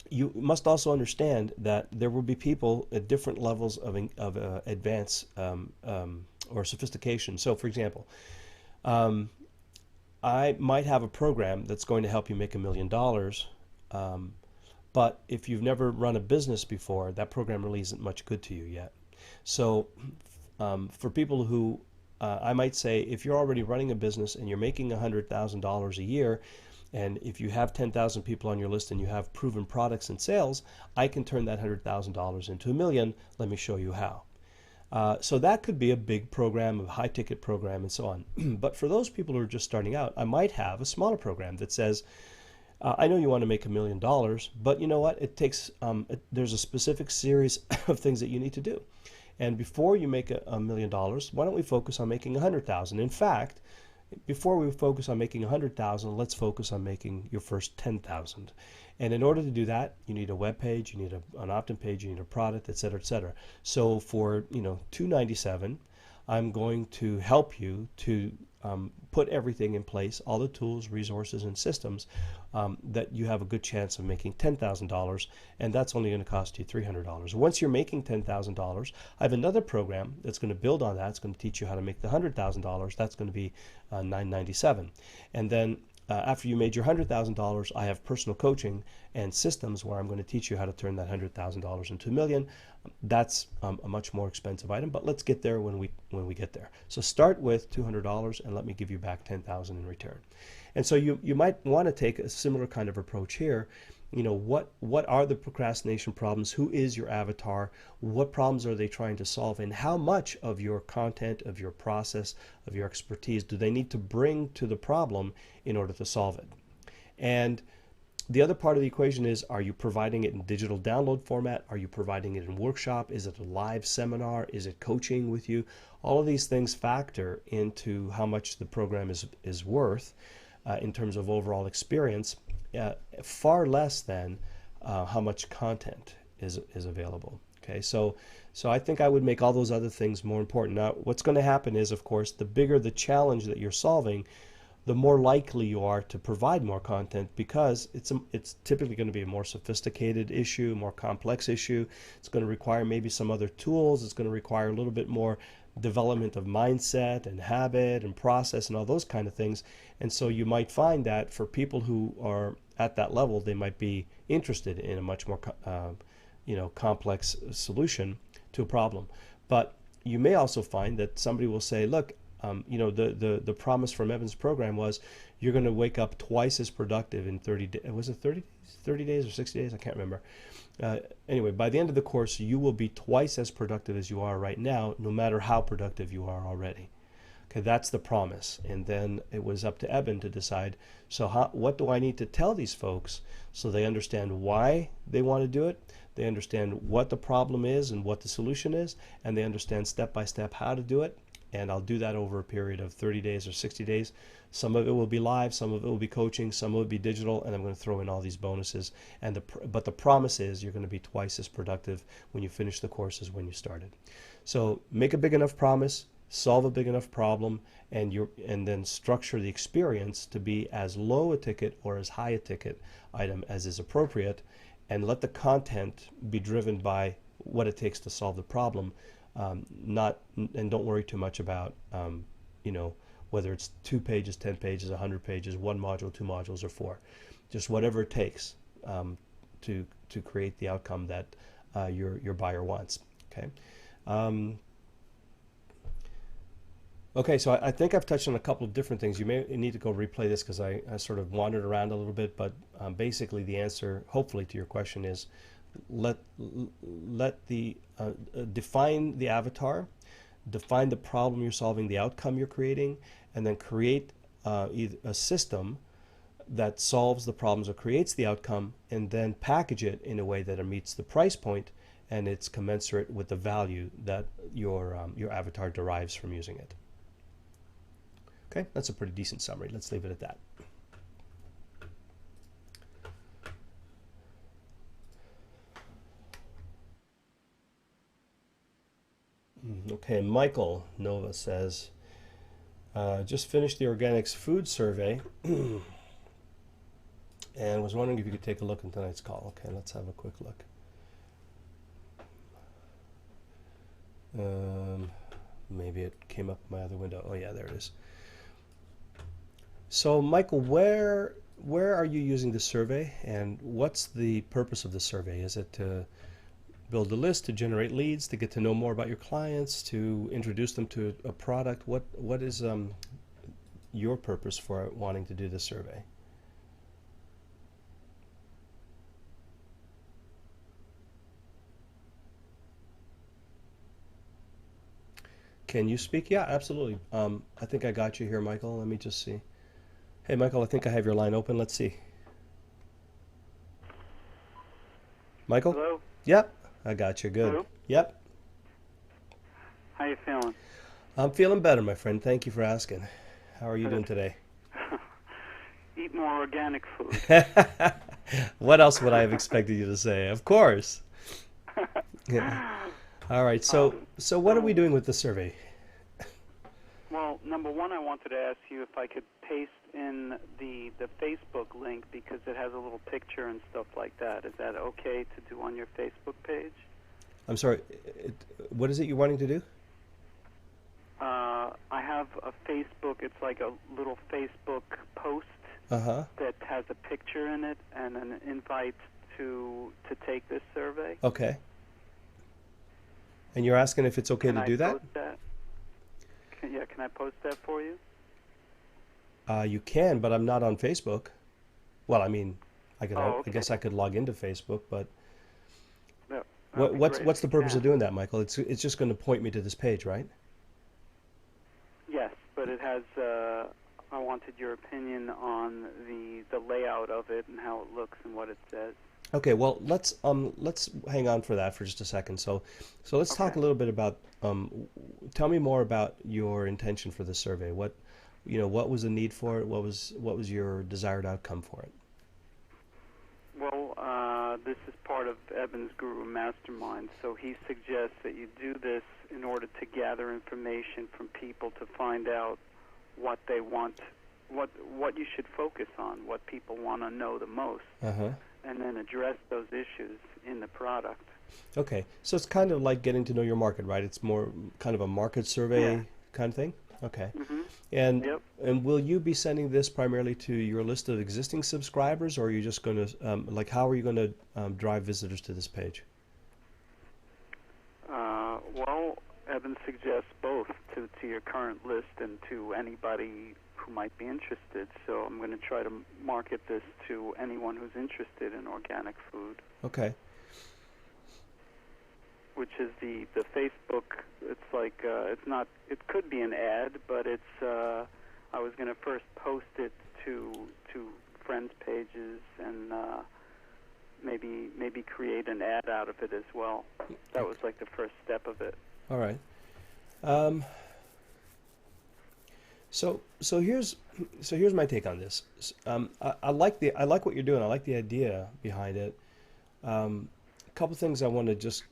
S1: you must also understand that there will be people at different levels of advance or sophistication. So, for example, I might have a program that's going to help you make $1 million. But if you've never run a business before, that program really isn't much good to you yet. So for people who, I might say, if you're already running a business and you're making $100,000 a year, and if you have 10,000 people on your list and you have proven products and sales, I can turn that $100,000 into $1 million. Let me show you how. So that could be a big program, a high ticket program, and so on. But for those people who are just starting out, I might have a smaller program that says, I know you want to make $1 million, but you know what? It takes, there's a specific series of things that you need to do. And before you make $1 million, why don't we focus on making 100,000? In fact, before we focus on making 100,000, let's focus on making your first 10,000. And in order to do that, you need a web page, you need an opt-in page, you need a product, et cetera, et cetera. So for $297, I'm going to help you to put everything in place, all the tools, resources, and systems that you have a good chance of making $10,000, and that's only going to cost you $300. Once you're making $10,000, I have another program that's going to build on that. It's going to teach you how to make the $100,000. That's going to be $997. And then after you made your $100,000, I have personal coaching and systems where I'm going to teach you how to turn that $100,000 into a million. That's a much more expensive item, but let's get there when we get there. So start with $200 and let me give you back $10,000 in return. And so you might want to take a similar kind of approach here. You know, what are the procrastination problems? Who is your avatar? What problems are they trying to solve? And how much of your content, of your process, of your expertise do they need to bring to the problem in order to solve it? And the other part of the equation is, are you providing it in digital download format? Are you providing it in workshop? Is it a live seminar? Is it coaching with you? All of these things factor into how much the program is worth in terms of overall experience. Far less than how much content is available. Okay, so I think I would make all those other things more important. Now, what's going to happen is, of course, the bigger the challenge that you're solving, the more likely you are to provide more content, because it's typically going to be a more sophisticated issue, more complex issue. It's going to require maybe some other tools. It's going to require a little bit more development of mindset and habit and process and all those kind of things. And so you might find that for people who are at that level, they might be interested in a much more complex solution to a problem. But you may also find that somebody will say, look, the promise from Evan's program was you're going to wake up twice as productive in 30 days. Was it 30 days or 60 days? I can't remember. Anyway, by the end of the course, you will be twice as productive as you are right now, no matter how productive you are already. Okay, that's the promise. And then it was up to Evan to decide, so what do I need to tell these folks so they understand why they want to do it, they understand what the problem is and what the solution is, and they understand step by step how to do it. And I'll do that over a period of 30 days or 60 days. Some of it will be live, some of it will be coaching, some will be digital, and I'm going to throw in all these bonuses. But the promise is you're going to be twice as productive when you finish the course as when you started. So make a big enough promise, solve a big enough problem, and then structure the experience to be as low a ticket or as high a ticket item as is appropriate, and let the content be driven by what it takes to solve the problem. And don't worry too much about whether it's 2 pages, 10 pages, 100 pages, 1 module, 2 modules, or 4. Just whatever it takes to create the outcome that your buyer wants. Okay. Okay, so I think I've touched on a couple of different things. You may need to go replay this because I sort of wandered around a little bit, but basically the answer, hopefully, to your question is define the avatar, define the problem you're solving, the outcome you're creating, and then create a system that solves the problems or creates the outcome, and then package it in a way that it meets the price point and it's commensurate with the value that your avatar derives from using it. Okay, that's a pretty decent summary. Let's leave it at that. Okay, Michael Nova says, just finished the organics food survey and was wondering if you could take a look in tonight's call. Okay, let's have a quick look. Maybe it came up in my other window. Oh yeah, there it is. So Michael, where are you using the survey, and what's the purpose of the survey? Is it to build a list, to generate leads, to get to know more about your clients, to introduce them to a product? What is your purpose for wanting to do the survey? Can you speak? Yeah, absolutely. I think I got you here, Michael. Let me just see. Hey, Michael, I think I have your line open. Let's see. Michael?
S3: Hello?
S1: Yep, I got you. Good.
S3: Hello?
S1: Yep.
S3: How you feeling?
S1: I'm feeling better, my friend. Thank you for asking. How are you doing today?
S3: Eat more organic food.
S1: What else would I have expected you to say? Of course. Yeah. All right. So what are we doing with the survey?
S3: Well, number one, I wanted to ask you if I could paste in the Facebook link because it has a little picture and stuff like that. Is that okay to do on your Facebook page?
S1: I'm sorry. What is it you're wanting to do?
S3: I have a Facebook. It's like a little Facebook post
S1: Uh-huh.
S3: that has a picture in it and an invite to take this survey.
S1: Okay. And you're asking if it's okay
S3: Can
S1: to
S3: I
S1: do that?
S3: post that? Can I post that for you?
S1: You can, but I'm not on Facebook. Well, I mean,
S3: Oh,
S1: I
S3: okay.
S1: guess I could log into Facebook, but
S3: That'd be great
S1: what's
S3: if
S1: the
S3: you
S1: purpose of
S3: can.
S1: doing that, Michael? It's just going to point me to this page, right?
S3: Yes, but it has. I wanted your opinion on the layout of it and how it looks and what it says.
S1: Okay, well, let's hang on for that for just a second. So let's talk
S3: Okay.
S1: a little bit about tell me more about your intention for the survey. What was the need for it? What was your desired outcome for it?
S3: Well, this is part of Eben's Guru Mastermind, so he suggests that you do this in order to gather information from people to find out what they want, what you should focus on, what people want to know the most,
S1: Uh-huh.
S3: and then address those issues in the product.
S1: Okay, so it's kind of like getting to know your market, right? It's more kind of a market survey
S3: Yeah.
S1: kind of thing. Okay.
S3: Mm-hmm.
S1: And
S3: Yep.
S1: and will you be sending this primarily to your list of existing subscribers, or are you just going to how are you going to drive visitors to this page?
S3: Well, Eben suggests both to your current list and to anybody who might be interested. So I'm going to try to market this to anyone who's interested in organic food,
S1: Okay.
S3: which is the Facebook. It's like it's not. It could be an ad, but it's. I was going to first post it to friends pages and maybe create an ad out of it as well. That was like the first step of it.
S1: All right. Um, so here's my take on this. I like what you're doing. I like the idea behind it. A couple things I want to just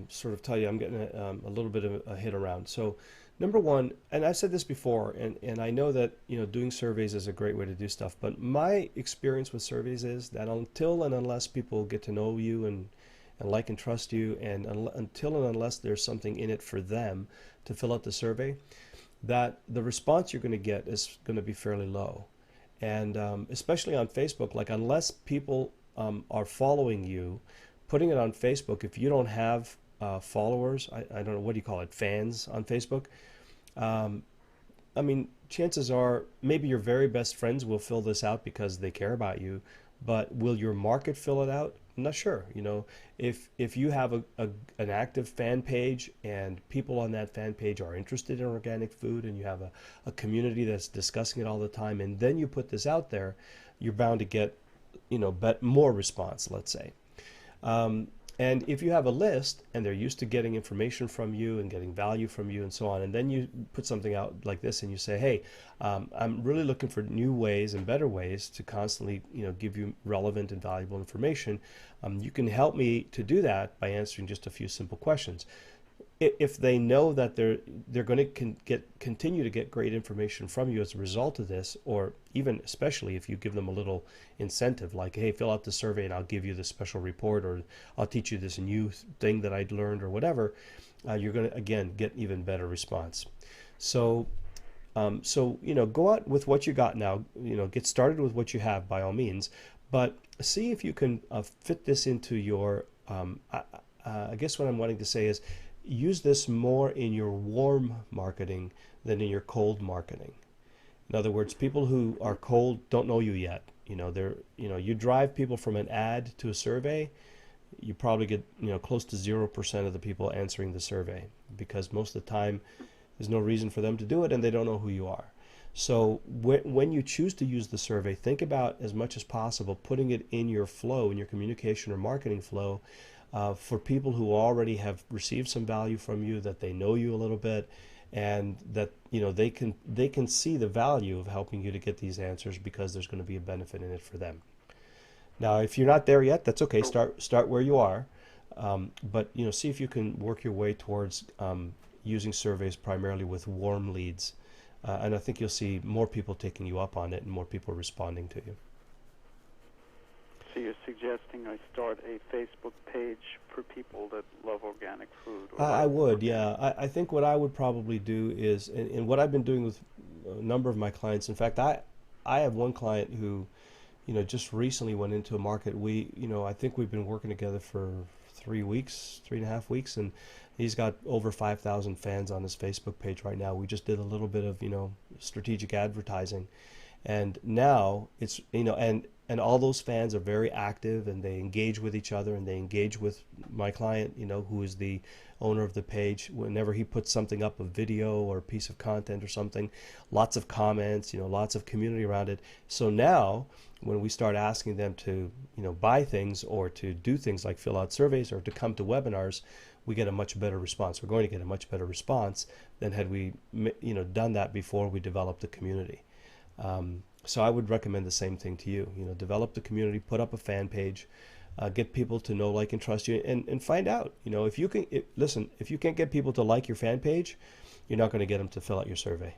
S1: sort of tell you. I'm getting a little bit of a hit around. So, number one, and I've said this before, and I know that doing surveys is a great way to do stuff. But my experience with surveys is that until and unless people get to know you and like and trust you, and until and unless there's something in it for them to fill out the survey, that the response you're going to get is going to be fairly low. And especially on Facebook, like unless people are following you, putting it on Facebook, if you don't have followers, I don't know, what do you call it, fans on Facebook? I mean, chances are maybe your very best friends will fill this out because they care about you, but will your market fill it out? I'm not sure. If you have an active fan page and people on that fan page are interested in organic food, and you have a community that's discussing it all the time, and then you put this out there, you're bound to get more response, let's say. And if you have a list and they're used to getting information from you and getting value from you and so on, and then you put something out like this and you say, hey, I'm really looking for new ways and better ways to constantly give you relevant and valuable information. You can help me to do that by answering just a few simple questions. If they know that they're going to continue to get great information from you as a result of this, or even especially if you give them a little incentive, like, hey, fill out the survey and I'll give you this special report, or I'll teach you this new thing that I'd learned, or whatever, you're going to again get even better response. So go out with what you got now. Get started with what you have by all means, but see if you can fit this into your. I guess what I'm wanting to say is, use this more in your warm marketing than in your cold marketing. In other words, people who are cold don't know you yet. You drive people from an ad to a survey, you probably get close to 0% of the people answering the survey, because most of the time there's no reason for them to do it and they don't know who you are. So when you choose to use the survey, think about, as much as possible, putting it in your flow, in your communication or marketing flow, for people who already have received some value from you, that they know you a little bit, and that they can see the value of helping you to get these answers, because there's going to be a benefit in it for them. Now, if you're not there yet, that's okay. Start where you are, but see if you can work your way towards using surveys primarily with warm leads, and I think you'll see more people taking you up on it and more people responding to you.
S3: So you're suggesting I start a Facebook page for people that love organic food? Or
S1: I would, yeah. I think what I would probably do is, and what I've been doing with a number of my clients, in fact, I have one client who, just recently went into a market. I think we've been working together for 3 weeks, 3.5 weeks, and he's got over 5,000 fans on his Facebook page right now. We just did a little bit of, strategic advertising, and now it's, and all those fans are very active, and they engage with each other, and they engage with my client, who is the owner of the page. Whenever he puts something up, a video or a piece of content or something, lots of comments, lots of community around it. So now when we start asking them to, buy things or to do things like fill out surveys or to come to webinars, we get a much better response. We're going to get a much better response than had we, done that before we developed the community. So I would recommend the same thing to you. Develop the community, put up a fan page, get people to know, like, and trust you, and find out. If you can, listen, if you can't get people to like your fan page, you're not going to get them to fill out your survey.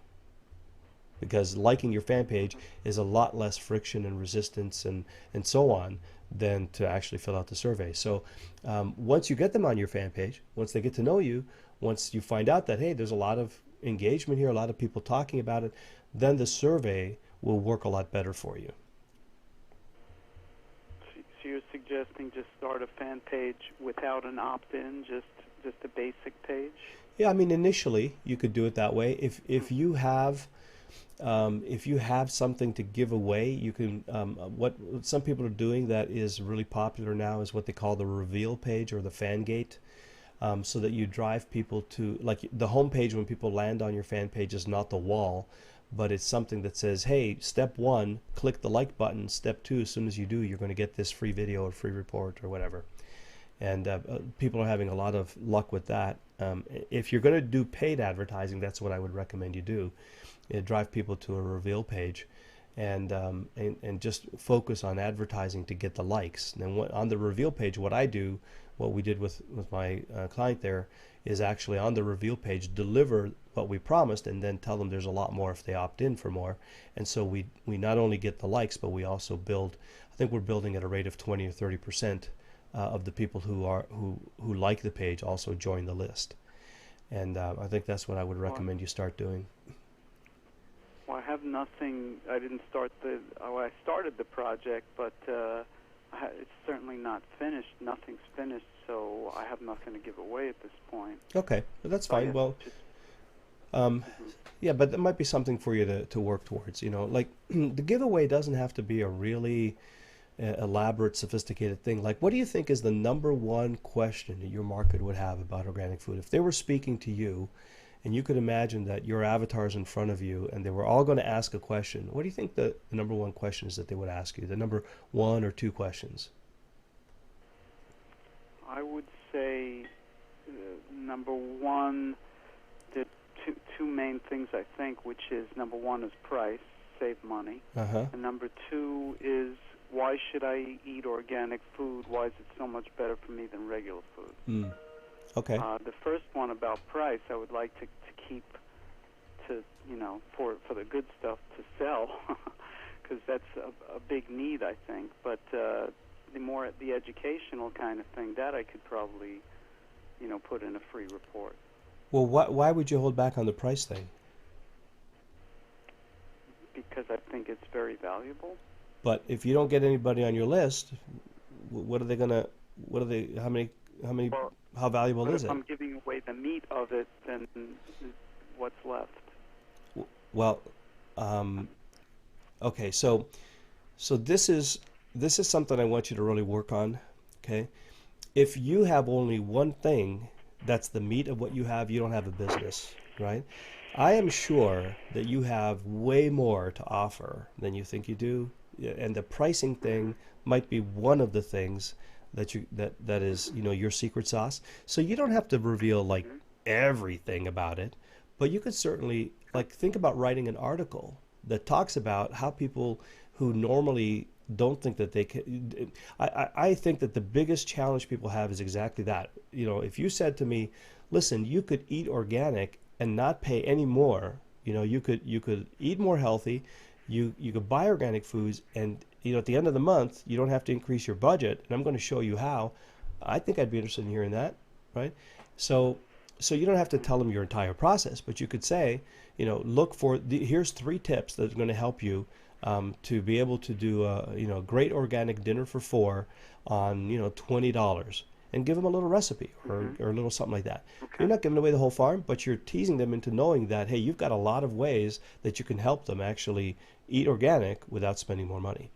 S1: Because liking your fan page is a lot less friction and resistance and so on than to actually fill out the survey. So once you get them on your fan page, once they get to know you, once you find out that, hey, there's a lot of engagement here, a lot of people talking about it, then the survey will work a lot better for you.
S3: So you're suggesting just start a fan page without an opt-in, just a basic page?
S1: Yeah, I mean, initially you could do it that way. If you have something to give away, you can. What some people are doing that is really popular now is what they call the reveal page or the fan gate, so that you drive people to, like, the home page when people land on your fan page is not the wall, but it's something that says, hey, step 1, click the like button. Step 2, as soon as you do, you're going to get this free video or free report or whatever. And people are having a lot of luck with that. If you're going to do paid advertising, that's what I would recommend you do. Drive people to a reveal page, and just focus on advertising to get the likes. And then on the reveal page, what we did with my client there is actually on the reveal page deliver what we promised, and then tell them there's a lot more if they opt in for more. And so we not only get the likes, but we also build. I think we're building at a rate of 20 or 30% of the people who like the page also join the list. And I think that's what I would recommend you start doing.
S3: Well, I have nothing. I didn't start I started the project, but it's certainly not finished. Nothing's finished, so I have nothing to give away at this point.
S1: Okay, well, that's fine. Well, yeah, but that might be something for you to work towards. Like the giveaway doesn't have to be a really elaborate, sophisticated thing. Like, what do you think is the number one question that your market would have about organic food? If they were speaking to you, and you could imagine that your avatar's in front of you, and they were all going to ask a question, what do you think the number one question is that they would ask you? The number 1 or 2 questions?
S3: I would say number 1, the two main things, I think, which is number 1 is price, save money. And number 2 is, why should I eat organic food? Why is it so much better for me than regular food?
S1: Okay.
S3: The first one about price, I would like to keep to, for the good stuff to sell, because that's a big need, I think. But the educational kind of thing, that I could probably, put in a free report.
S1: Well, why would you hold back on the price thing?
S3: Because I think it's very valuable.
S1: But if you don't get anybody on your list, how valuable is it?
S3: If I'm giving away the meat of it, then what's left?
S1: Well, okay, so this is something I want you to really work on, okay? If you have only one thing that's the meat of what you have, you don't have a business, right? I am sure that you have way more to offer than you think you do, and the pricing thing might be one of the things that is your secret sauce. So you don't have to reveal like everything about it, but you could certainly think about writing an article that talks about how people who normally don't think that they can. I think that the biggest challenge people have is exactly that. If you said to me, listen, you could eat organic and not pay any more, you could eat more healthy, you could buy organic foods, and at the end of the month, you don't have to increase your budget, and I'm going to show you how. I think I'd be interested in hearing that, right? So you don't have to tell them your entire process, but you could say, look for here's 3 tips that are going to help you to be able to do a great organic dinner for four on $20, and give them a little recipe or a little something like that.
S3: Okay.
S1: You're not giving away the whole farm, but you're teasing them into knowing that, hey, you've got a lot of ways that you can help them actually eat organic without spending more money,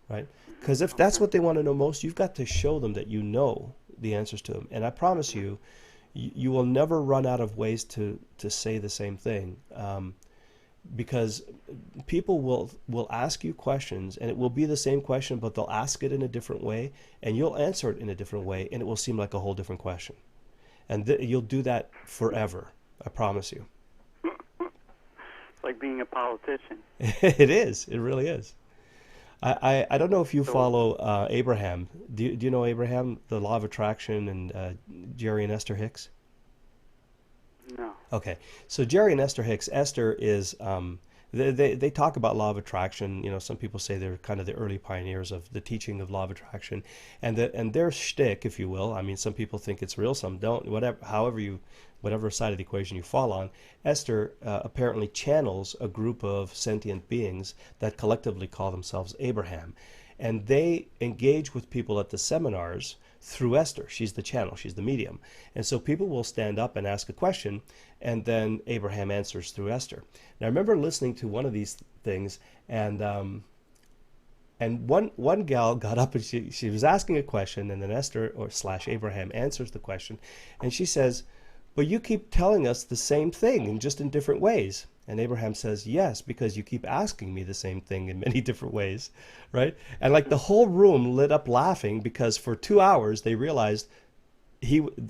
S1: right? Because if that's what they want to know most, you've got to show them that you know the answers to them. And I promise you, you will never run out of ways to say the same thing, because people will ask you questions, and it will be the same question, but they'll ask it in a different way, and you'll answer it in a different way, and it will seem like a whole different question. And you'll do that forever, I promise you.
S3: It's like being a politician.
S1: It is. It really is. I don't know if you follow Abraham. Do you know Abraham, the Law of Attraction, and Jerry and Esther Hicks?
S3: No.
S1: Okay, so Jerry and Esther Hicks. Esther is they talk about Law of Attraction. Some people say they're kind of the early pioneers of the teaching of Law of Attraction, and their shtick, if you will. I mean, some people think it's real, some don't. Whatever side of the equation you fall on, Esther apparently channels a group of sentient beings that collectively call themselves Abraham. And they engage with people at the seminars through Esther. She's the channel, she's the medium. And so people will stand up and ask a question, and then Abraham answers through Esther. Now, I remember listening to one of these things, and one gal got up and she was asking a question, and then Esther or / Abraham answers the question, and she says, "But you keep telling us the same thing, and just in different ways." And Abraham says, "Yes, because you keep asking me the same thing in many different ways," right? And like the whole room lit up laughing, because for 2 hours they realized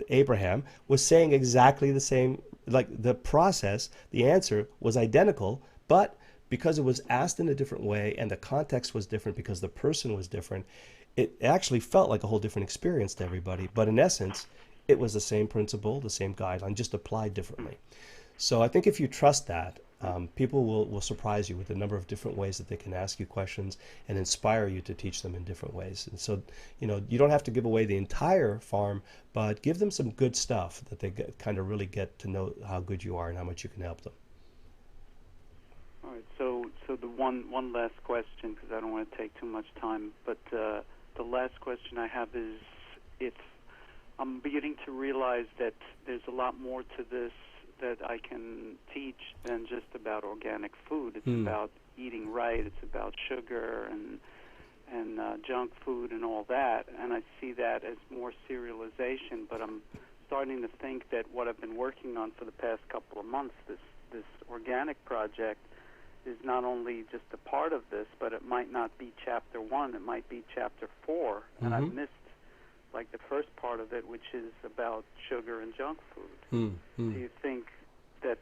S1: Abraham was saying exactly the same, like the process, the answer was identical, but because it was asked in a different way and the context was different because the person was different, it actually felt like a whole different experience to everybody. But in essence, it was the same principle, the same guideline, just applied differently. So I think if you trust that, people will surprise you with the number of different ways that they can ask you questions and inspire you to teach them in different ways. And so, you don't have to give away the entire farm, but give them some good stuff that they kind of really get to know how good you are and how much you can help them.
S3: All right. So the one last question, because I don't want to take too much time, but the last question I have is, if I'm beginning to realize that there's a lot more to this that I can teach than just about organic food. It's about eating right. It's about sugar and junk food and all that. And I see that as more serialization. But I'm starting to think that what I've been working on for the past couple of months, this organic project, is not only just a part of this, but it might not be chapter 1. It might be chapter 4. And I've missed like the first part of it, which is about sugar and junk food. Do you think that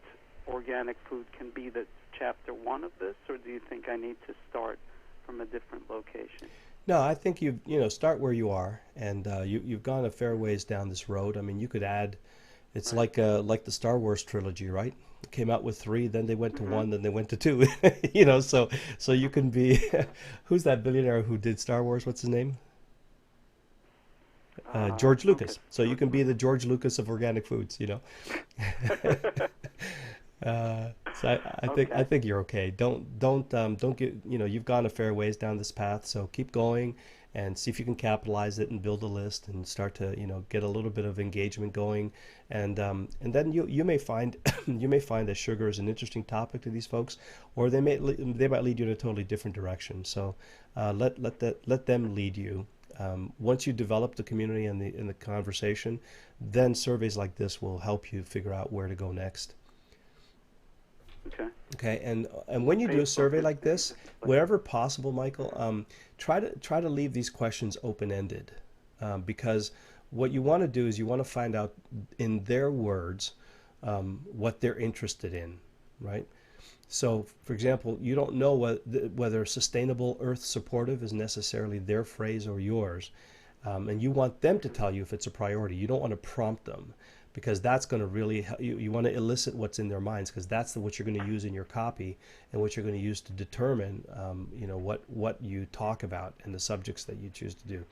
S3: organic food can be the chapter 1 of this, or do you think I need to start from a different location?
S1: No, I think you start where you are, and you've gone a fair ways down this road. I mean, you could add, it's like the Star Wars trilogy, right? Came out with 3, then they went to 1, then they went to 2. So you can be, who's that billionaire who did Star Wars? What's his name? George Lucas. Okay. So you can be the George Lucas of organic foods, So I think you're okay. Don't get, you've gone a fair ways down this path. So keep going and see if you can capitalize it and build a list and start to get a little bit of engagement going, and then you may find that sugar is an interesting topic to these folks, or they might lead you in a totally different direction. So let them lead you. Once you develop the community and the conversation, then surveys like this will help you figure out where to go next. Okay, and when you do a survey like this, wherever possible, Michael, try to leave these questions open-ended, because what you want to do is you want to find out in their words what they're interested in, right? So, for example, you don't know whether sustainable earth supportive is necessarily their phrase or yours, and you want them to tell you if it's a priority. You don't want to prompt them. because that's going to really you want to elicit what's in their minds, because that's what you're going to use in your copy and what you're going to use to determine what you talk about and the subjects that you choose to do.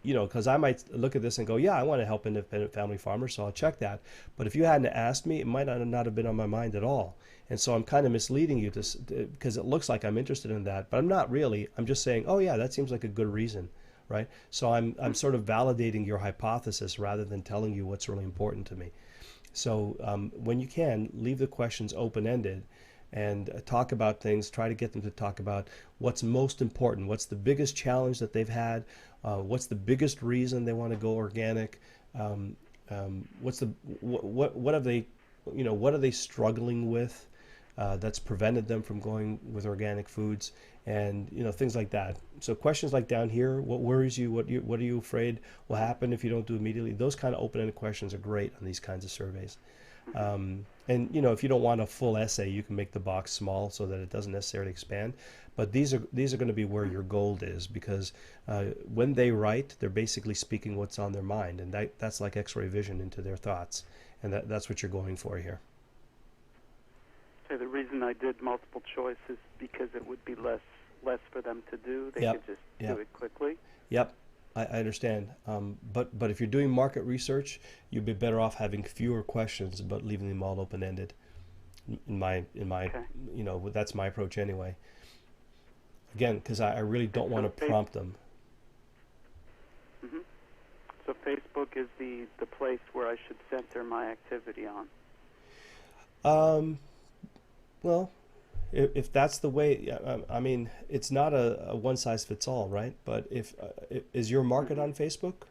S1: Because I might look at this and go, yeah, I want to help independent family farmers, so I'll check that. But if you hadn't asked me, it might not have been on my mind at all. And so I'm kind of misleading you because it looks like I'm interested in that, but I'm not really. I'm just saying, oh yeah, that seems like a good reason, right? So I'm sort of validating your hypothesis rather than telling you what's really important to me. So when you can, leave the questions open-ended and talk about things. Try to get them to talk about what's most important, what's the biggest challenge that they've had, what's the biggest reason they want to go organic, what have they, what are they struggling with that's prevented them from going with organic foods, and things like that. So questions like down here, what worries you, what are you afraid will happen if you don't do immediately? Those kind of open-ended questions are great on these kinds of surveys. And if you don't want a full essay, you can make the box small so that it doesn't necessarily expand. But these are going to be where your gold is, because when they write, they're basically speaking what's on their mind, and that's like X-ray vision into their thoughts, and that's what you're going for here.
S3: So the reason I did multiple choice is because it would be less for them to do. They could just do it quickly.
S1: Yep. I understand, but if you're doing market research, you'd be better off having fewer questions but leaving them all open-ended. In my
S3: Okay.
S1: That's my approach anyway. Again, because I really don't want to prompt them.
S3: Mm-hmm. So Facebook is the place where I should center my activity on.
S1: Well, if that's the way, I mean, it's not a one size fits all, right? But is your market on Facebook?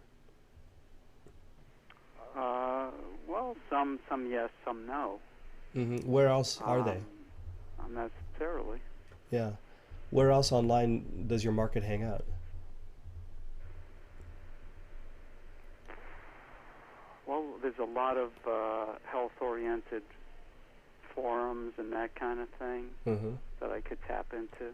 S3: Well, some yes, some no.
S1: Mm-hmm. Where else are they?
S3: Not necessarily.
S1: Yeah. Where else online does your market hang out?
S3: Well, there's a lot of health-oriented forums and that kind of thing that I could tap into.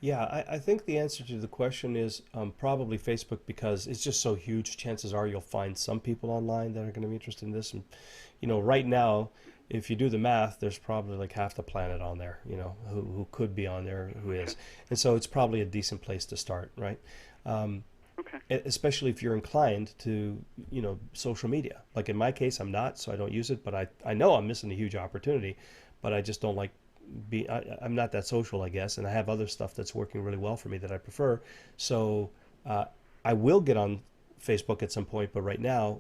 S1: Yeah, I think the answer to the question is probably Facebook, because it's just so huge. Chances are you'll find some people online that are going to be interested in this. And, right now, if you do the math, there's probably like half the planet on there, who could be on there, who is. And so it's probably a decent place to start, right?
S3: Okay.
S1: Especially if you're inclined to, social media. Like in my case, I'm not, so I don't use it, but I know I'm missing a huge opportunity, but I just don't like I'm not that social, I guess, and I have other stuff that's working really well for me that I prefer. So I will get on Facebook at some point, but right now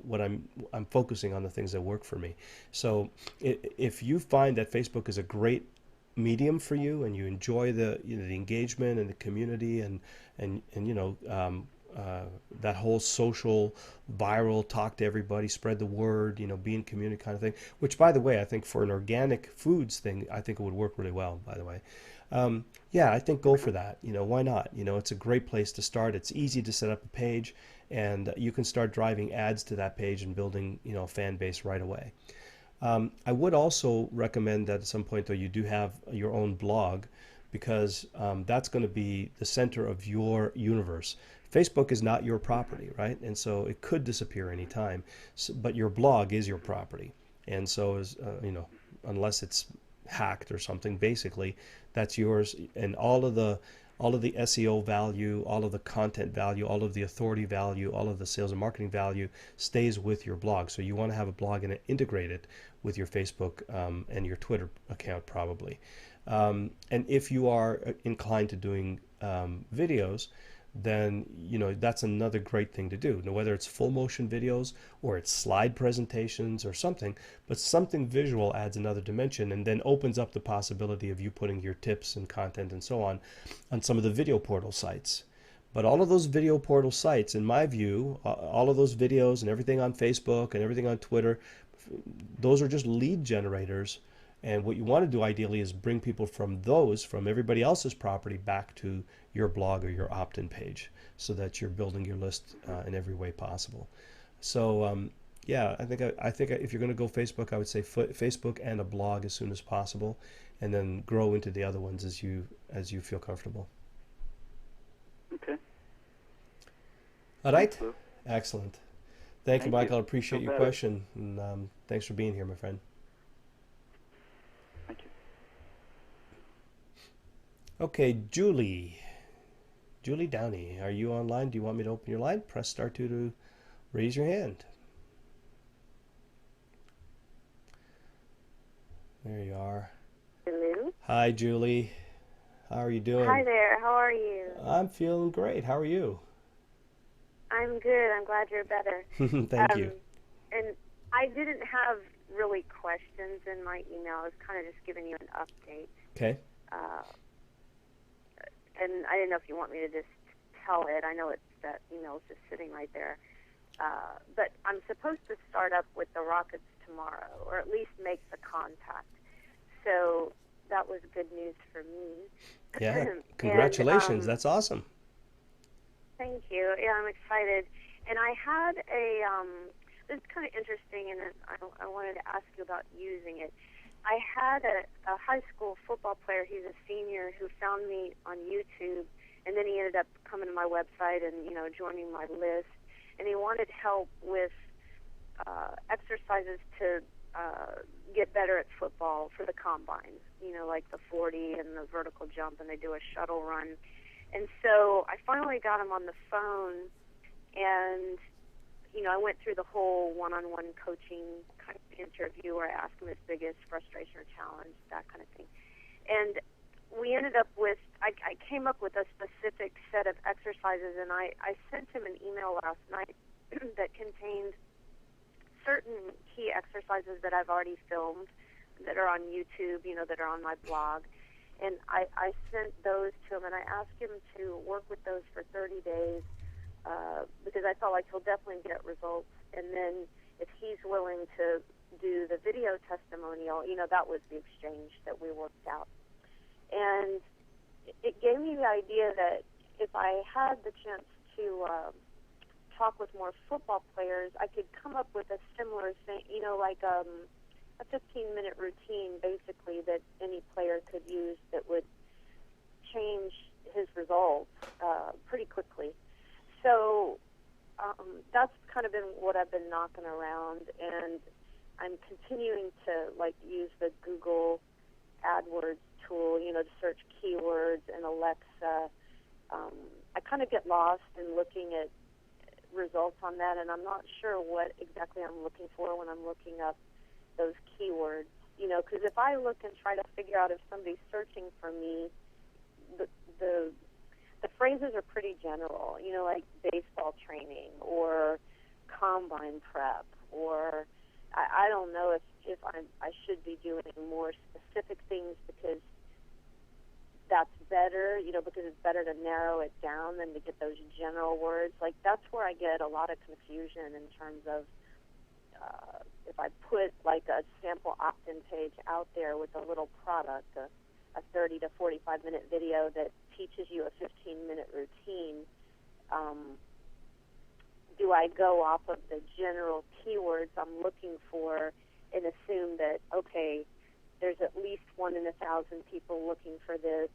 S1: I'm focusing on the things that work for me. So if you find that Facebook is a great medium for you and you enjoy the the engagement and the community and that whole social, viral, talk to everybody, spread the word, be in community kind of thing, which, by the way, I think for an organic foods thing, I think it would work really well, by the way. Yeah, I think go for that. Why not? It's a great place to start. It's easy to set up a page, and you can start driving ads to that page and building, a fan base right away. I would also recommend that at some point, though, you do have your own blog, because that's going to be the center of your universe. Facebook is not your property, right? And so it could disappear anytime, but your blog is your property. And so, unless it's hacked or something, basically, that's yours. And all of the SEO value, all of the content value, all of the authority value, all of the sales and marketing value stays with your blog. So you want to have a blog and integrate it with your Facebook and your Twitter account, probably. And if you are inclined to doing videos, then that's another great thing to do. Now, whether it's full motion videos or it's slide presentations or something, but something visual adds another dimension and then opens up the possibility of you putting your tips and content and so on some of the video portal sites. But all of those video portal sites, in my view, all of those videos and everything on Facebook and everything on Twitter, those are just lead generators. And what you want to do ideally is bring people from everybody else's property back to your blog or your opt-in page, so that you're building your list in every way possible. So yeah, I think if you're going to go Facebook, I would say Facebook and a blog as soon as possible, and then grow into the other ones as you feel comfortable.
S3: Okay.
S1: All right.
S3: Thanks, Lou.
S1: Excellent. Thank you,
S3: Thank you.
S1: Michael. I appreciate
S3: Feel
S1: your
S3: better.
S1: question, and thanks for being here, my friend.
S3: Thank you.
S1: Okay, Julie. Julie Downey, are you online? Do you want me to open your line? Press star 2 to raise your hand. There you are.
S4: Hello.
S1: Hi, Julie. How are you doing?
S4: Hi there. How are you?
S1: I'm feeling great. How are you?
S4: I'm good. I'm glad you're better.
S1: Thank you.
S4: And I didn't have really questions in my email. I was kind of just giving you an update.
S1: Okay.
S4: And I didn't know if you want me to just tell it. I know that email's just sitting right there. But I'm supposed to start up with the Rockets tomorrow, or at least make the contact. So that was good news for me.
S1: Yeah. Congratulations.
S4: And,
S1: That's awesome.
S4: Thank you. Yeah, I'm excited. And I had this is kind of interesting, and I wanted to ask you about using it. I had a high school football player, he's a senior, who found me on YouTube, and then he ended up coming to my website and, joining my list. And he wanted help with exercises to get better at football for the combine, like the 40 and the vertical jump, and they do a shuttle run. And so I finally got him on the phone, and, I went through the whole one-on-one coaching kind of interview where I asked him his biggest frustration or challenge, that kind of thing. And we ended up with, I came up with a specific set of exercises, and I sent him an email last night that contained certain key exercises that I've already filmed that are on YouTube, that are on my blog. And I sent those to him, and I asked him to work with those for 30 days because I felt like he'll definitely get results. And then if he's willing to do the video testimonial, that was the exchange that we worked out. And it gave me the idea that if I had the chance to talk with more football players, I could come up with a similar thing, like a 15-minute routine, basically, that any player could use that would change his results pretty quickly. So that's kind of been what I've been knocking around, and I'm continuing to use the Google AdWords tool, to search keywords, and Alexa. I kind of get lost in looking at results on that, and I'm not sure what exactly I'm looking for when I'm looking up those keywords, because if I look and try to figure out if somebody's searching for me, the phrases are pretty general, like baseball training or combine prep, or I don't know if I should be doing more specific things because that's better, because it's better to narrow it down than to get those general words. That's where I get a lot of confusion in terms of if I put a sample opt-in page out there with a little product, a 30 to 45-minute video that teaches you a 15-minute routine, do I go off of the general keywords I'm looking for and assume that, okay, there's at least 1 in 1,000 people looking for this,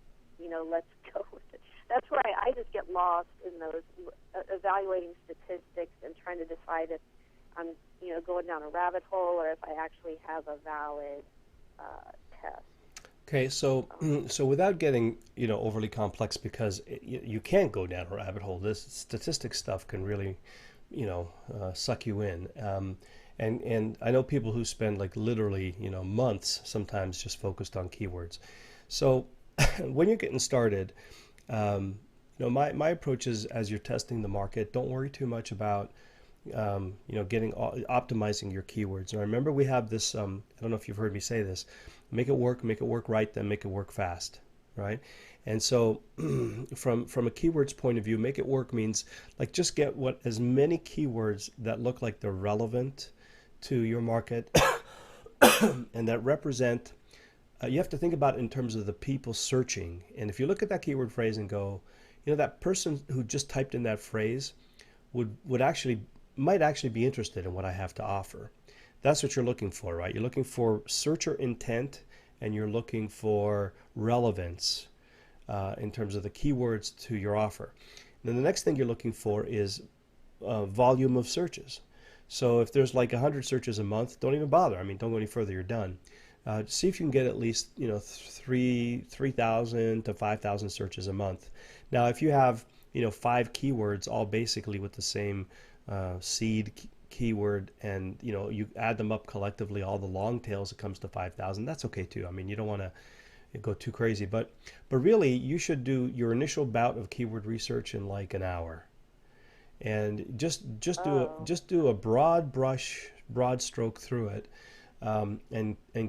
S4: let's go with it. That's where I just get lost in those evaluating statistics and trying to decide if I'm, going down a rabbit hole or if I actually have a valid test.
S1: Okay, so without getting overly complex, because you can't go down a rabbit hole. This statistics stuff can really suck you in. And I know people who spend literally months sometimes just focused on keywords. So when you're getting started, my approach is, as you're testing the market, don't worry too much about optimizing your keywords. And I remember we have this, I don't know if you've heard me say this, make it work right, then make it work fast, right? And so from a keywords point of view, make it work means just get as many keywords that look like they're relevant to your market and that represent, you have to think about it in terms of the people searching. And if you look at that keyword phrase and go, that person who just typed in that phrase might actually be interested in what I have to offer. That's what you're looking for, right? You're looking for searcher intent, and you're looking for relevance in terms of the keywords to your offer. And then the next thing you're looking for is volume of searches. So if there's like 100 searches a month, don't even bother. I mean, don't go any further. You're done. See if you can get at least 3,000 to 5,000 searches a month. Now, if you have 5 keywords, all basically with the same seed keyword, and you add them up collectively, all the long tails, it comes to 5,000. That's okay too. I mean, you don't want to go too crazy, but really, you should do your initial bout of keyword research in like an hour, and just do a broad stroke through it, and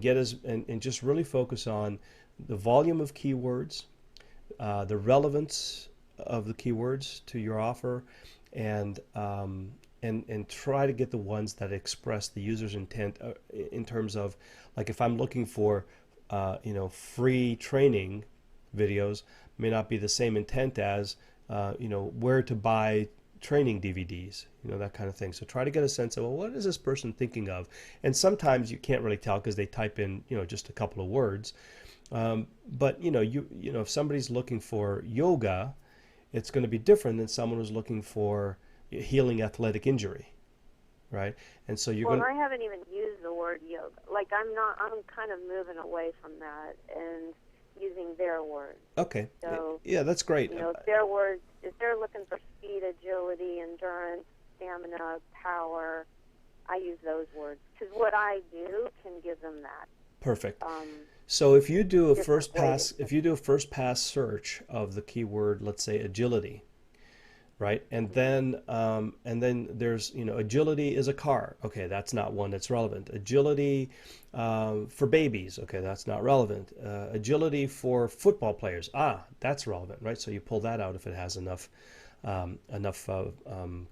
S1: get and just really focus on the volume of keywords, the relevance of the keywords to your offer, and try to get the ones that express the user's intent, in terms of, like, if I'm looking for free training videos, may not be the same intent as where to buy training DVDs, that kind of thing. So try to get a sense of, well, what is this person thinking of? And sometimes you can't really tell because they type in just a couple of words. But if somebody's looking for yoga, it's going to be different than someone who's looking for healing athletic injury, right? And so you're
S4: I haven't even used the word yoga. Like, I'm kind of moving away from that and using their words.
S1: Okay.
S4: So,
S1: yeah, that's great.
S4: If their words, if they're looking for speed, agility, endurance, stamina, power, I use those words, because what I do can give them that.
S1: Perfect. So if you do a
S4: different
S1: first pass search of the keyword, let's say agility, right? And then there's, agility is a car. Okay, that's not one that's relevant. Agility for babies. Okay, that's not relevant. Agility for football players. That's relevant, right? So you pull that out if it has enough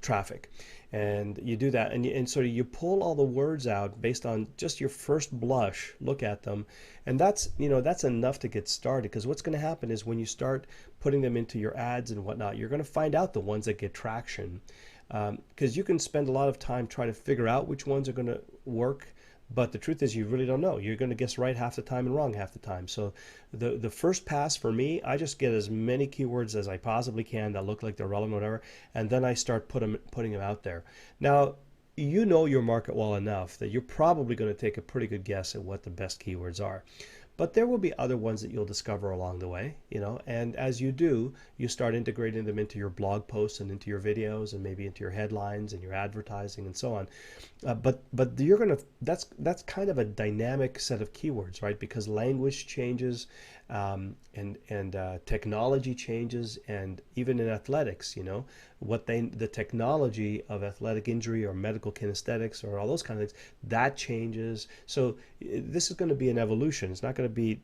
S1: traffic, and you do that, and so you pull all the words out based on just your first blush look at them, and that's enough to get started. Because what's going to happen is, when you start putting them into your ads and whatnot, you're going to find out the ones that get traction, because you can spend a lot of time trying to figure out which ones are going to work. But the truth is, you really don't know. You're going to guess right half the time and wrong half the time. So the first pass for me, I just get as many keywords as I possibly can that look like they're relevant, whatever, and then I start putting them out there. Now, you know your market well enough that you're probably going to take a pretty good guess at what the best keywords are. But there will be other ones that you'll discover along the way, and as you do, you start integrating them into your blog posts and into your videos and maybe into your headlines and your advertising and so on. But that's kind of a dynamic set of keywords, right? Because language changes, and technology changes, and even in athletics, the technology of athletic injury or medical kinesthetics or all those kind of things, that changes. So this is going to be an evolution. It's not going to be,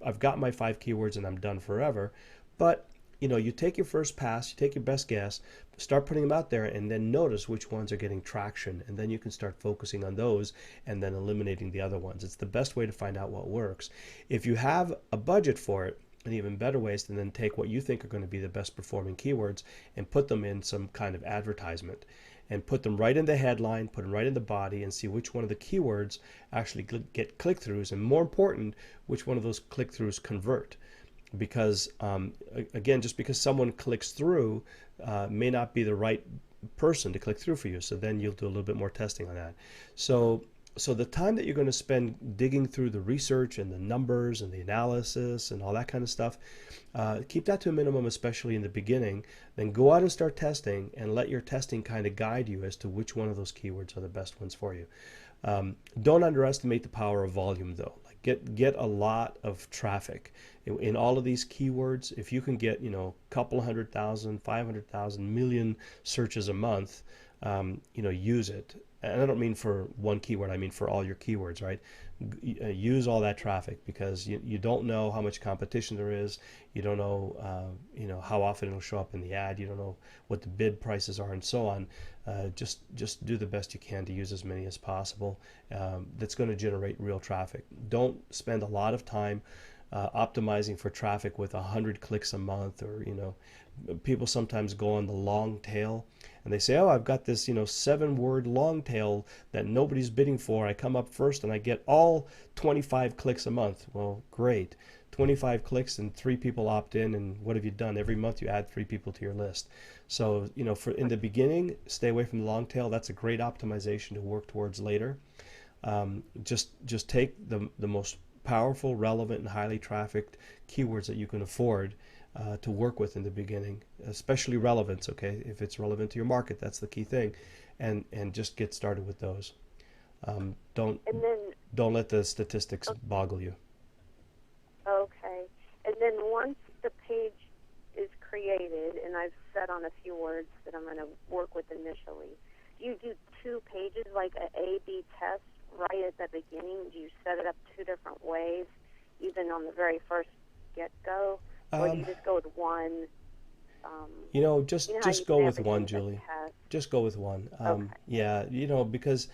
S1: I've got my 5 keywords and I'm done forever. But you take your first pass, you take your best guess, start putting them out there, and then notice which ones are getting traction, and then you can start focusing on those and then eliminating the other ones. It's the best way to find out what works. If you have a budget for it, and even better ways to then take what you think are going to be the best performing keywords and put them in some kind of advertisement, and put them right in the headline, put them right in the body, and see which one of the keywords actually get click-throughs, and more important, which one of those click-throughs convert. Because again, just because someone clicks through may not be the right person to click through for you. So then you'll do a little bit more testing on that. So the time that you're going to spend digging through the research and the numbers and the analysis and all that kind of stuff, keep that to a minimum, especially in the beginning. Then go out and start testing, and let your testing kind of guide you as to which one of those keywords are the best ones for you. Don't underestimate the power of volume, though. Get a lot of traffic in all of these keywords. If you can get couple 100,000, 500,000, million searches a month, use it. And I don't mean for one keyword, I mean for all your keywords, right? Use all that traffic, because you don't know how much competition there is. You don't know how often it'll show up in the ad. You don't know what the bid prices are and so on. Just do the best you can to use as many as possible. That's going to generate real traffic. Don't spend a lot of time optimizing for traffic with 100 clicks a month, or people sometimes go on the long tail and they say, oh, I've got this 7-word long tail that nobody's bidding for. I come up first and I get all 25 clicks a month. Well, great. 25 clicks and 3 people opt in, and what have you done? Every month you add 3 people to your list. So for in the beginning, stay away from the long tail. That's a great optimization to work towards later. Just take the most powerful, relevant, and highly trafficked keywords that you can afford to work with in the beginning, especially relevance. Okay, if it's relevant to your market, that's the key thing, and just get started with those. Don't let the statistics boggle you.
S4: Okay, and then once the page is created, and I've set on a few words that I'm going to work with initially, do you do 2 pages, like an A/B test right at the beginning? Do you set it up 2 different ways, even on the very first get-go? Or do you just go with one?
S1: Just go with one, Julie. Just go with one.
S4: Okay.
S1: Yeah, because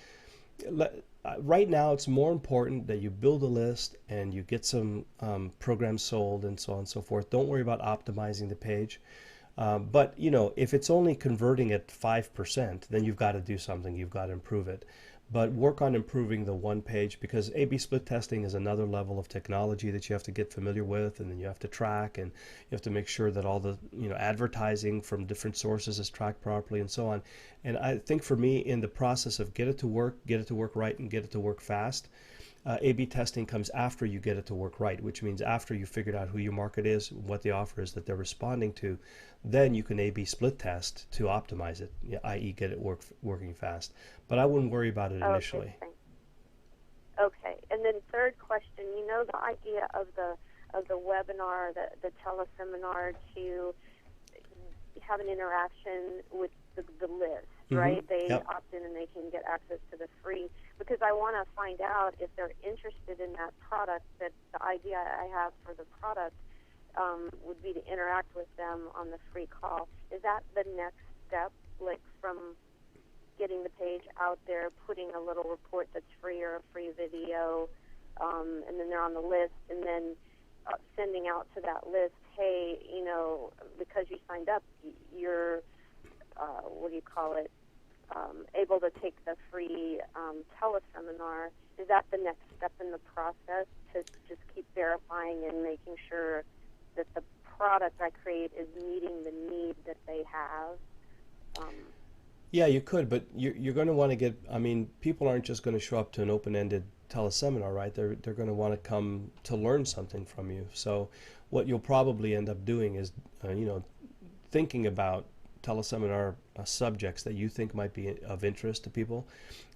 S1: right now it's more important that you build a list and you get some programs sold and so on and so forth. Don't worry about optimizing the page. But if it's only converting at 5%, then you've got to do something. You've got to improve it. But work on improving the one page, because A/B split testing is another level of technology that you have to get familiar with, and then you have to track, and you have to make sure that all the advertising from different sources is tracked properly and so on. And I think for me, in the process of get it to work right, and get it to work fast, A/B testing comes after you get it to work right, which means after you figured out who your market is, what the offer is that they're responding to, then you can A/B split test to optimize it, i.e. get it working fast. But I wouldn't worry about it initially.
S4: Okay. And then third question, the idea of the webinar, the teleseminar, to have an interaction with the list, right? They opt in and they can get access to the free, because I want to find out if they're interested in that product, that the idea I have for the product would be to interact with them on the free call. Is that the next step, like from getting the page out there, putting a little report that's free or a free video, and then they're on the list, and then sending out to that list, hey, because you signed up, you're, able to take the free teleseminar. Is that the next step in the process, to just keep verifying and making sure that the product I create is meeting the need that they have?
S1: Yeah, you could, but you're going to want to get, people aren't just going to show up to an open-ended teleseminar, right? They're going to want to come to learn something from you. So what you'll probably end up doing is, thinking about teleseminar subjects that you think might be of interest to people,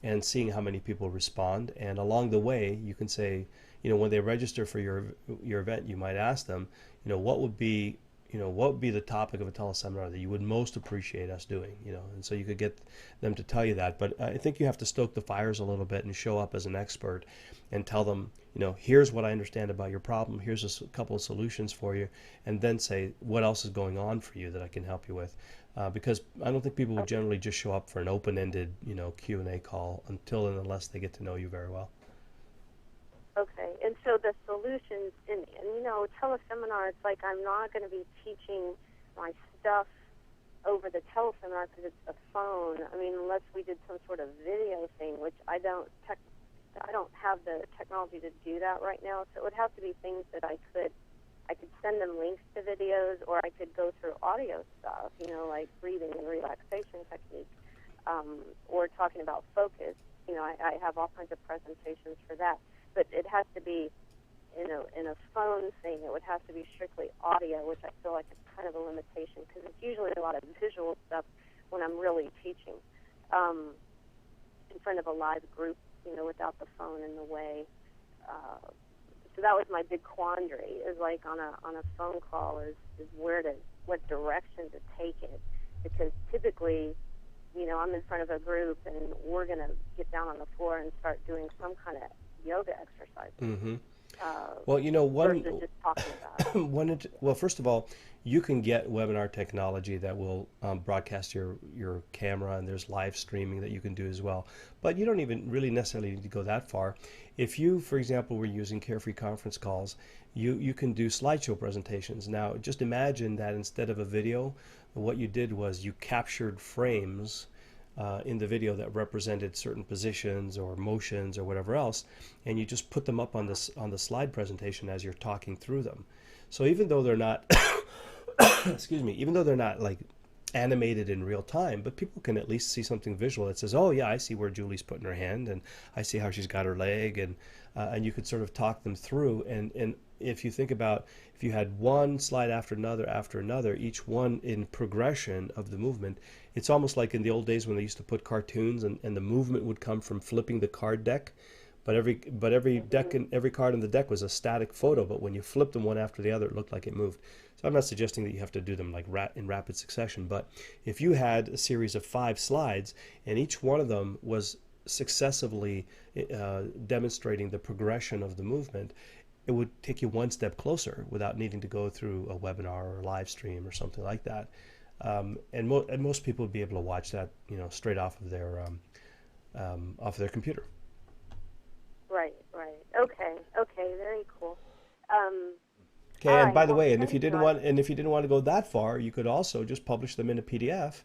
S1: and seeing how many people respond. And along the way, you can say, when they register for your event, you might ask them, what would be the topic of a teleseminar that you would most appreciate us doing, and so you could get them to tell you that. But I think you have to stoke the fires a little bit and show up as an expert and tell them, here's what I understand about your problem, here's a couple of solutions for you, and then say, what else is going on for you that I can help you with? Because I don't think people would generally just show up for an open-ended, Q&A call until and unless they get to know you very well.
S4: Okay, and so the solutions, and teleseminar, it's like I'm not going to be teaching my stuff over the teleseminar because it's a phone. Unless we did some sort of video thing, which I don't have the technology to do that right now. So it would have to be things that I could send them links to videos, or I could go through audio stuff, like breathing and relaxation techniques, or talking about focus. I have all kinds of presentations for that. But it has to be in a phone thing. It would have to be strictly audio, which I feel like is kind of a limitation, because it's usually a lot of visual stuff when I'm really teaching in front of a live group, without the phone in the way. So that was my big quandary, is like on a phone call is what direction to take it, because typically, I'm in front of a group and we're going to get down on the floor and start doing some kind of yoga exercises.
S1: Mm-hmm.
S4: Versus just talking about it.
S1: Well, first of all, you can get webinar technology that will broadcast your camera, and there's live streaming that you can do as well. But you don't even really necessarily need to go that far. if you, for example, were using Carefree conference calls, you can do slideshow presentations. Now, just imagine that instead of a video, what you did was you captured frames in the video that represented certain positions or motions or whatever else, and you just put them up on the slide presentation as you're talking through them. So even though they're not, excuse me, even though they're not like animated in real time, but people can at least see something visual that says, oh yeah, I see where Julie's putting her hand, and I see how she's got her leg, and you could sort of talk them through. And if you think about, if you had one slide after another, each one in progression of the movement, it's almost like in the old days when they used to put cartoons, and the movement would come from flipping the card deck. But every deck and every card in the deck was a static photo, but when you flipped them one after the other, it looked like it moved. So I'm not suggesting that you have to do them like in rapid succession, but if you had a series of 5 slides and each one of them was successively demonstrating the progression of the movement, it would take you one step closer without needing to go through a webinar or a live stream or something like that. And most people would be able to watch that, straight off of their computer.
S4: Right. Okay, very cool.
S1: Okay, and
S4: right,
S1: by the
S4: well,
S1: way, and if you
S4: thank
S1: didn't want to go that far, you could also just publish them in a PDF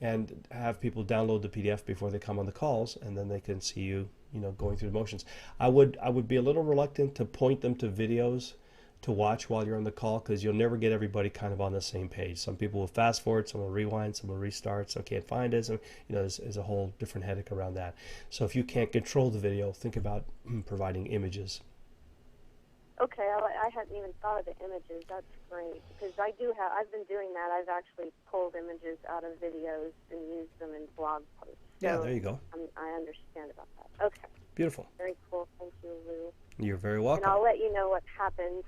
S1: and have people download the PDF before they come on the calls, and then they can see you, going through the motions. I would be a little reluctant to point them to videos to watch while you're on the call, because you'll never get everybody kind of on the same page. Some people will fast forward, some will rewind, some will restart, some can't find it. So, there's a whole different headache around that. So if you can't control the video, think about providing images.
S4: Okay, I hadn't even thought of the images. That's great, because I've been doing that. I've actually pulled images out of videos and used them in blog posts.
S1: Yeah,
S4: So
S1: there you go.
S4: I understand about that. Okay.
S1: Beautiful.
S4: Very cool. Thank you, Lou.
S1: You're very welcome.
S4: And I'll let you know what happens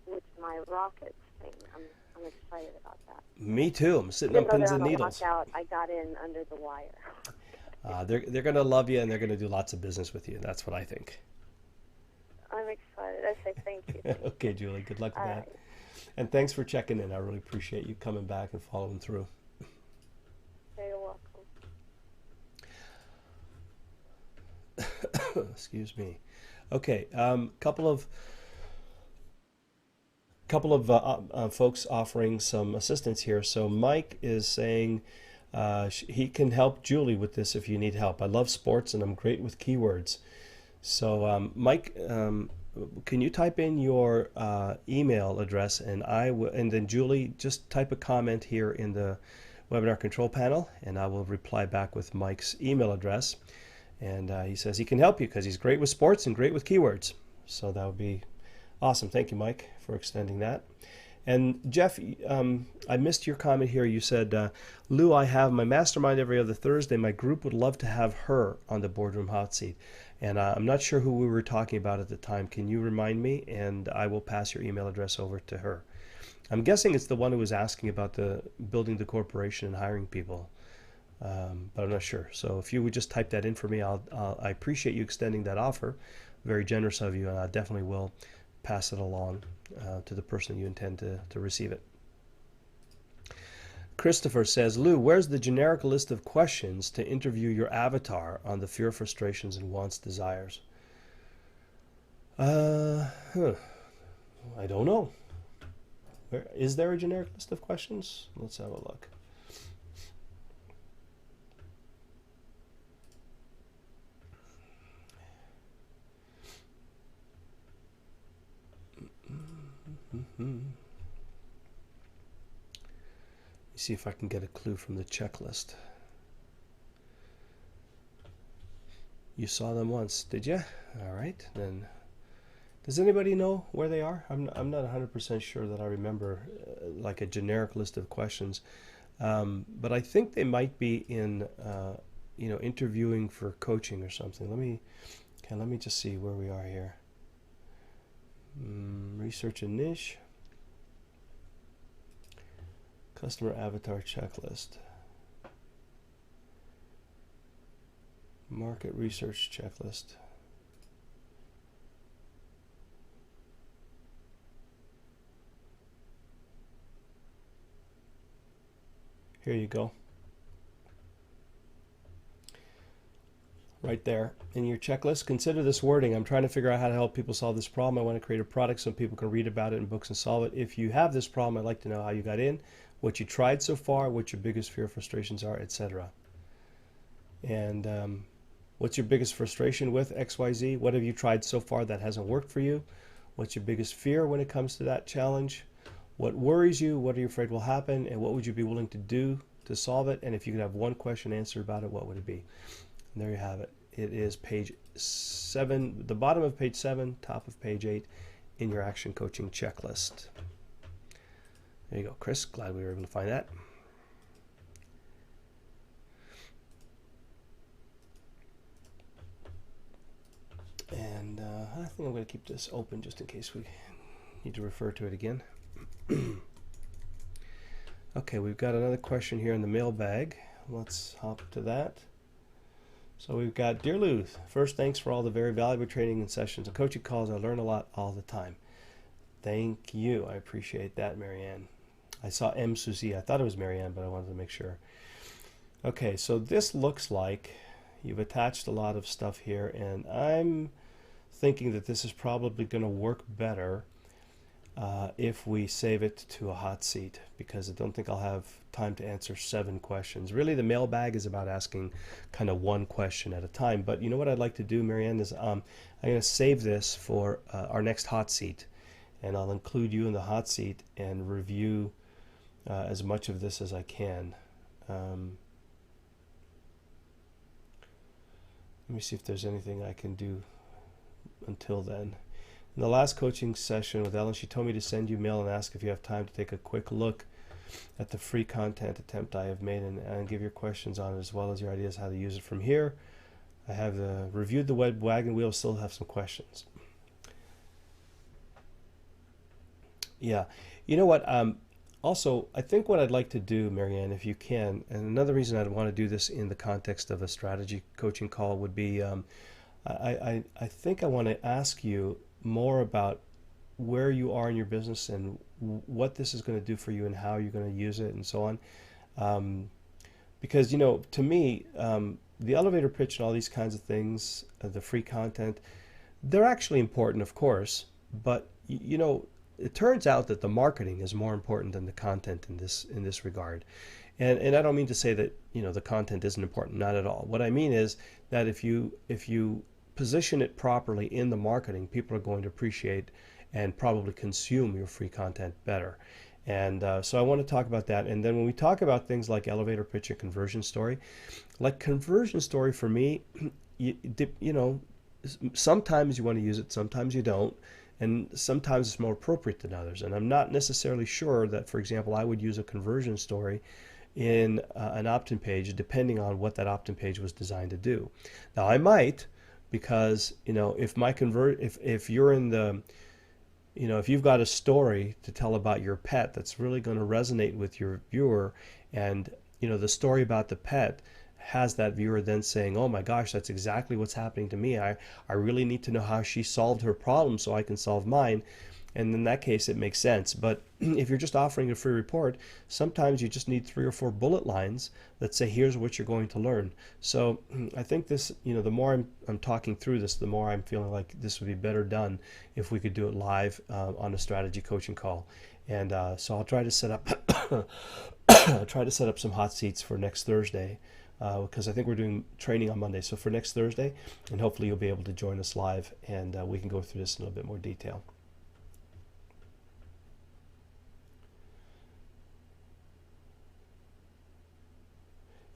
S4: with my rockets thing. I'm excited about that.
S1: Me too. I'm sitting
S4: Even
S1: on
S4: though
S1: pins
S4: they're
S1: and
S4: on a
S1: needles.
S4: lockout, I got in under the wire.
S1: They're going to love you, and they're going to do lots of business with you. That's what I think.
S4: I'm excited. I say thank you.
S1: Okay, Julie. Good luck with
S4: All
S1: that.
S4: right.
S1: And thanks for checking in. I really appreciate you coming back and following through.
S4: You're welcome.
S1: Excuse me. Okay, couple of folks offering some assistance here. So Mike is saying he can help Julie with this if you need help. I love sports and I'm great with keywords. So Mike, can you type in your email address, and and then Julie, just type a comment here in the webinar control panel, and I will reply back with Mike's email address. And he says he can help you because he's great with sports and great with keywords. So that would be awesome. Thank you, Mike, for extending that. And Jeff, I missed your comment here. You said, Lou, I have my mastermind every other Thursday. My group would love to have her on the boardroom hot seat. And I'm not sure who we were talking about at the time. Can you remind me? And I will pass your email address over to her. I'm guessing it's the one who was asking about the building the corporation and hiring people. But I'm not sure. So if you would just type that in for me, I appreciate you extending that offer. Very generous of you, and I definitely will pass it along to the person you intend to receive it. Christopher says, Lou, where's the generic list of questions to interview your avatar on the fear, frustrations, and wants, desires? I don't know. Is there a generic list of questions? Let's have a look. Let me see if I can get a clue from the checklist. You saw them once, did you? All right, then. Does anybody know where they are? I'm not 100% sure that I remember like a generic list of questions, but I think they might be in interviewing for coaching or something. Let me just see where we are here. Research a niche. Customer avatar checklist. Market research checklist. Here you go. right there in your checklist. Consider this wording. I'm trying to figure out how to help people solve this problem. I want to create a product so people can read about it in books and solve it. If you have this problem, I'd like to know how you got in, what you tried so far, what your biggest fear or frustrations are, etc. And what's your biggest frustration with XYZ? What have you tried so far that hasn't worked for you? What's your biggest fear when it comes to that challenge? What worries you? What are you afraid will happen? And what would you be willing to do to solve it? And if you could have one question answered about it, what would it be? And there you have it. It is page 7, the bottom of page 7, top of page 8 in your action coaching checklist. There you go, Chris. Glad we were able to find that. And I think I'm going to keep this open just in case we need to refer to it again. Okay, we've got another question here in the mailbag. Let's hop to that. So we've got, Dear Lou, first thanks for all the very valuable training and sessions and coaching calls. I learn a lot all the time. Thank you. I appreciate that, Marianne. I saw M. Susie. I thought it was Marianne, but I wanted to make sure. Okay, so this looks like you've attached a lot of stuff here, and I'm thinking that this is probably going to work better if we save it to a hot seat, because I don't think I'll have time to answer 7 questions. Really, the mailbag is about asking kind of one question at a time. But you know what I'd like to do, Marianne, is I'm going to save this for our next hot seat, and I'll include you in the hot seat and review as much of this as I can. Let me see if there's anything I can do until then. In the last coaching session with Ellen, she told me to send you mail and ask if you have time to take a quick look at the free content attempt I have made and give your questions on it, as well as your ideas how to use it from here. I have reviewed the web wagon wheel, still have some questions. Yeah, you know what? Also, I think what I'd like to do, Marianne, if you can, and another reason I'd want to do this in the context of a strategy coaching call would be, I think I want to ask you more about where you are in your business and what this is going to do for you and how you're going to use it and so on. Because, you know, to me, the elevator pitch and all these kinds of things, the free content, they're actually important, of course, but, you know, it turns out that the marketing is more important than the content in this regard. And I don't mean to say that, you know, the content isn't important, not at all. What I mean is that if you position it properly in the marketing, people are going to appreciate and probably consume your free content better. And so I want to talk about that. And then when we talk about things like elevator pitch and conversion story, like conversion story for me, you know, sometimes you want to use it, sometimes you don't. And sometimes it's more appropriate than others. And I'm not necessarily sure that, for example, I would use a conversion story in an opt-in page, depending on what that opt-in page was designed to do. Now, I might, because, you know, if you're in the, you know, if you've got a story to tell about your pet that's really going to resonate with your viewer, and, you know, the story about the pet has that viewer then saying, oh my gosh, that's exactly what's happening to me. I really need to know how she solved her problem so I can solve mine. And in that case, it makes sense. But if you're just offering a free report, sometimes you just need 3 or 4 bullet lines that say, here's what you're going to learn. So I think this, you know, the more I'm talking through this, the more I'm feeling like this would be better done if we could do it live on a strategy coaching call. And so I'll try to set up some hot seats for next Thursday. Because I think we're doing training on Monday. So for next Thursday, and hopefully you'll be able to join us live, and we can go through this in a little bit more detail.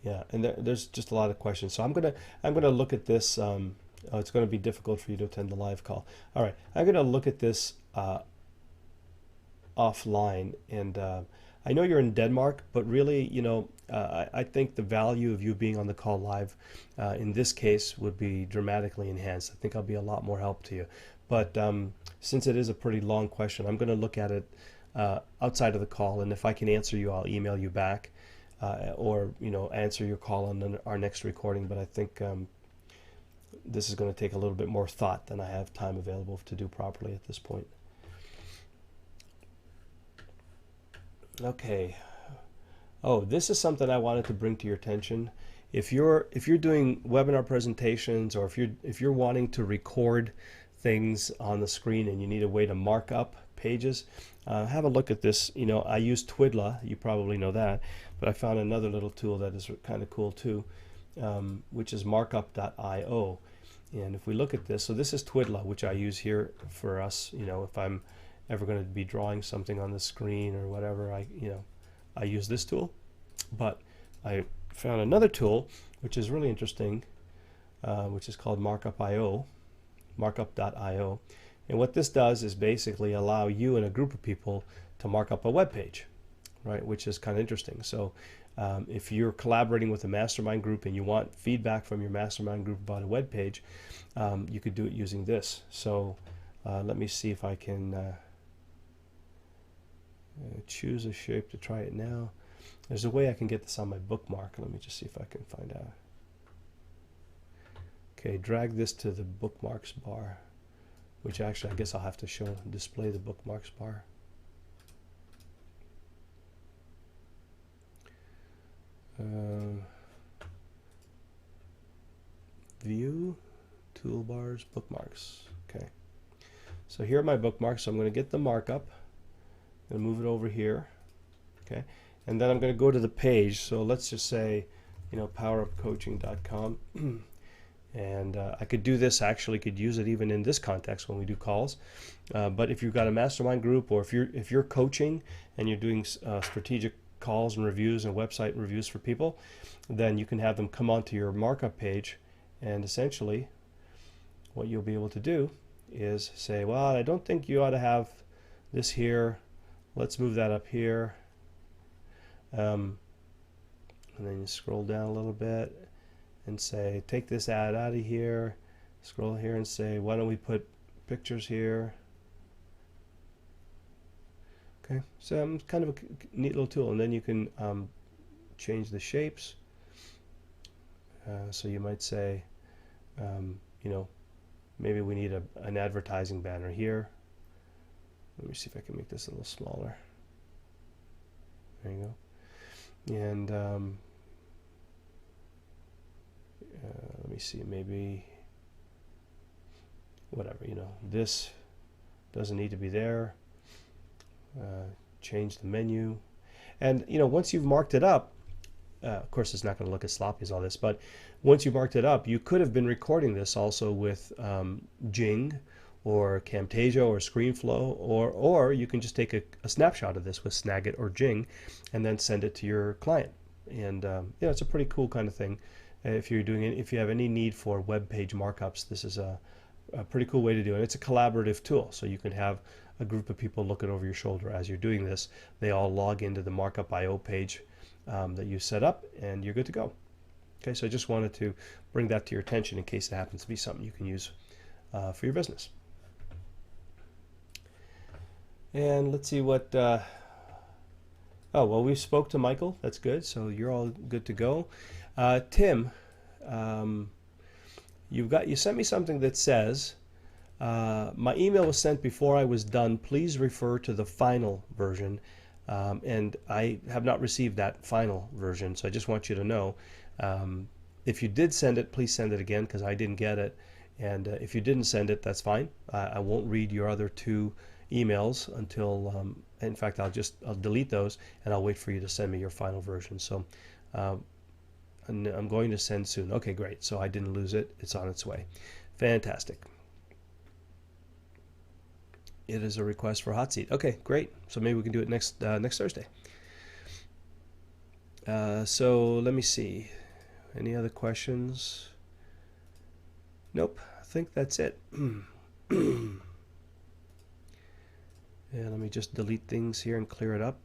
S1: Yeah, and there's just a lot of questions. So I'm gonna look at this. It's going to be difficult for you to attend the live call. All right, I'm going to look at this offline, and I know you're in Denmark, but really, you know, I think the value of you being on the call live in this case would be dramatically enhanced. I think I'll be a lot more help to you. But since it is a pretty long question, I'm going to look at it outside of the call, and if I can answer you, I'll email you back, or, you know, answer your call on our next recording. But I think this is going to take a little bit more thought than I have time available to do properly at this point. Okay. Oh, this is something I wanted to bring to your attention. if you're doing webinar presentations, or if you're wanting to record things on the screen and you need a way to mark up pages, have a look at this. You know, I use Twidla, you probably know that, but I found another little tool that is kind of cool too, which is markup.io. And if we look at this, so this is Twidla, which I use here for us. You know, if I'm ever going to be drawing something on the screen or whatever, I use this tool. But I found another tool which is really interesting, which is called markup.io. And what this does is basically allow you and a group of people to mark up a web page, right? Which is kind of interesting. So if you're collaborating with a mastermind group and you want feedback from your mastermind group about a web page, you could do it using this. So let me see if I can choose a shape to try it now. There's a way I can get this on my bookmark. Let me just see if I can find out. Okay, drag this to the bookmarks bar, which actually I guess I'll have to display the bookmarks bar. View, toolbars, bookmarks. Okay, so here are my bookmarks. So I'm going to get the markup. I'm going to move it over here. Okay, and then I'm going to go to the page. So let's just say, you know, powerupcoaching.com. And I could do this, actually could use it even in this context when we do calls. But if you've got a mastermind group, or if you're coaching and you're doing strategic calls and reviews and website reviews for people, then you can have them come onto your markup page, and essentially what you'll be able to do is say, well, I don't think you ought to have this here. Let's move that up here. And then you scroll down a little bit and say, take this ad out of here, scroll here and say, why don't we put pictures here? Okay, so kind of a neat little tool. And then you can change the shapes. So you might say, you know, maybe we need an advertising banner here. Let me see if I can make this a little smaller. There you go. And let me see, maybe whatever, you know, this doesn't need to be there. Change the menu. And, you know, once you've marked it up, of course it's not going to look as sloppy as all this, but once you marked it up, you could have been recording this also with Jing or Camtasia or ScreenFlow, or you can just take a snapshot of this with Snagit or Jing and then send it to your client. And you know, it's a pretty cool kind of thing. If you're doing it, if you have any need for web page markups, this is a pretty cool way to do it. It's a collaborative tool, so you can have a group of people looking over your shoulder as you're doing this. They all log into the markup.io page that you set up, and you're good to go. Okay, so I just wanted to bring that to your attention in case it happens to be something you can use for your business. And let's see what. Oh well, we spoke to Michael. That's good. So you're all good to go. Tim, you sent me something that says, my email was sent before I was done. Please refer to the final version. And I have not received that final version, so I just want you to know. If you did send it, please send it again, because I didn't get it. And if you didn't send it, that's fine. I won't read your other two emails until, in fact, I'll delete those, and I'll wait for you to send me your final version. So and I'm going to send soon. Okay, great. So I didn't lose it. It's on its way. Fantastic. It is a request for hot seat. Okay, great. So maybe we can do it next Thursday. So let me see. Any other questions? Nope. I think that's it. And let me just delete things here and clear it up.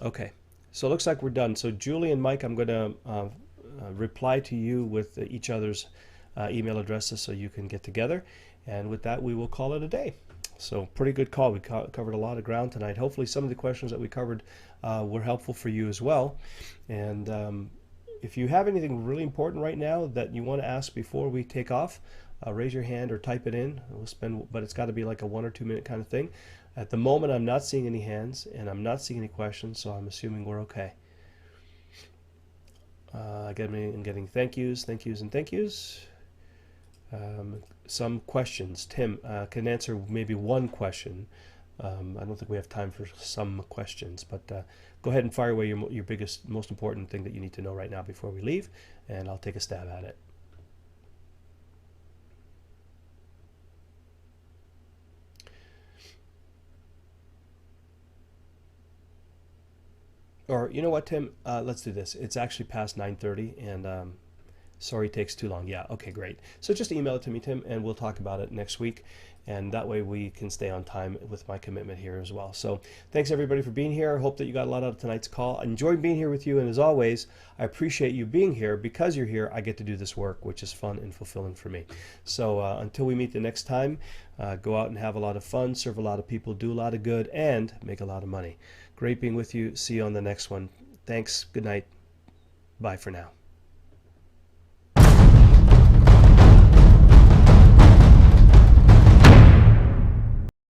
S1: Okay. So it looks like we're done. So Julie and Mike, I'm going to reply to you with each other's email addresses so you can get together. And with that, we will call it a day. So pretty good call. We covered a lot of ground tonight. Hopefully some of the questions that we covered were helpful for you as well. And if you have anything really important right now that you want to ask before we take off, raise your hand or type it in. But it's got to be like a 1 or 2 minute kind of thing. At the moment, I'm not seeing any hands and I'm not seeing any questions, so I'm assuming we're okay. Getting thank yous, and thank yous. Some questions. Tim can answer maybe one question. I don't think we have time for some questions, but go ahead and fire away your biggest, most important thing that you need to know right now before we leave, and I'll take a stab at it. Or you know what, Tim? Let's do this. It's actually past 9:30, and sorry it takes too long. Yeah, okay, great. So just email it to me, Tim, and we'll talk about it next week. And that way we can stay on time with my commitment here as well. So thanks everybody for being here. I hope that you got a lot out of tonight's call. I enjoyed being here with you, and as always, I appreciate you being here. Because you're here, I get to do this work, which is fun and fulfilling for me. So until we meet the next time, go out and have a lot of fun, serve a lot of people, do a lot of good, and make a lot of money. Great being with you. See you on the next one. Thanks. Good night. Bye for now.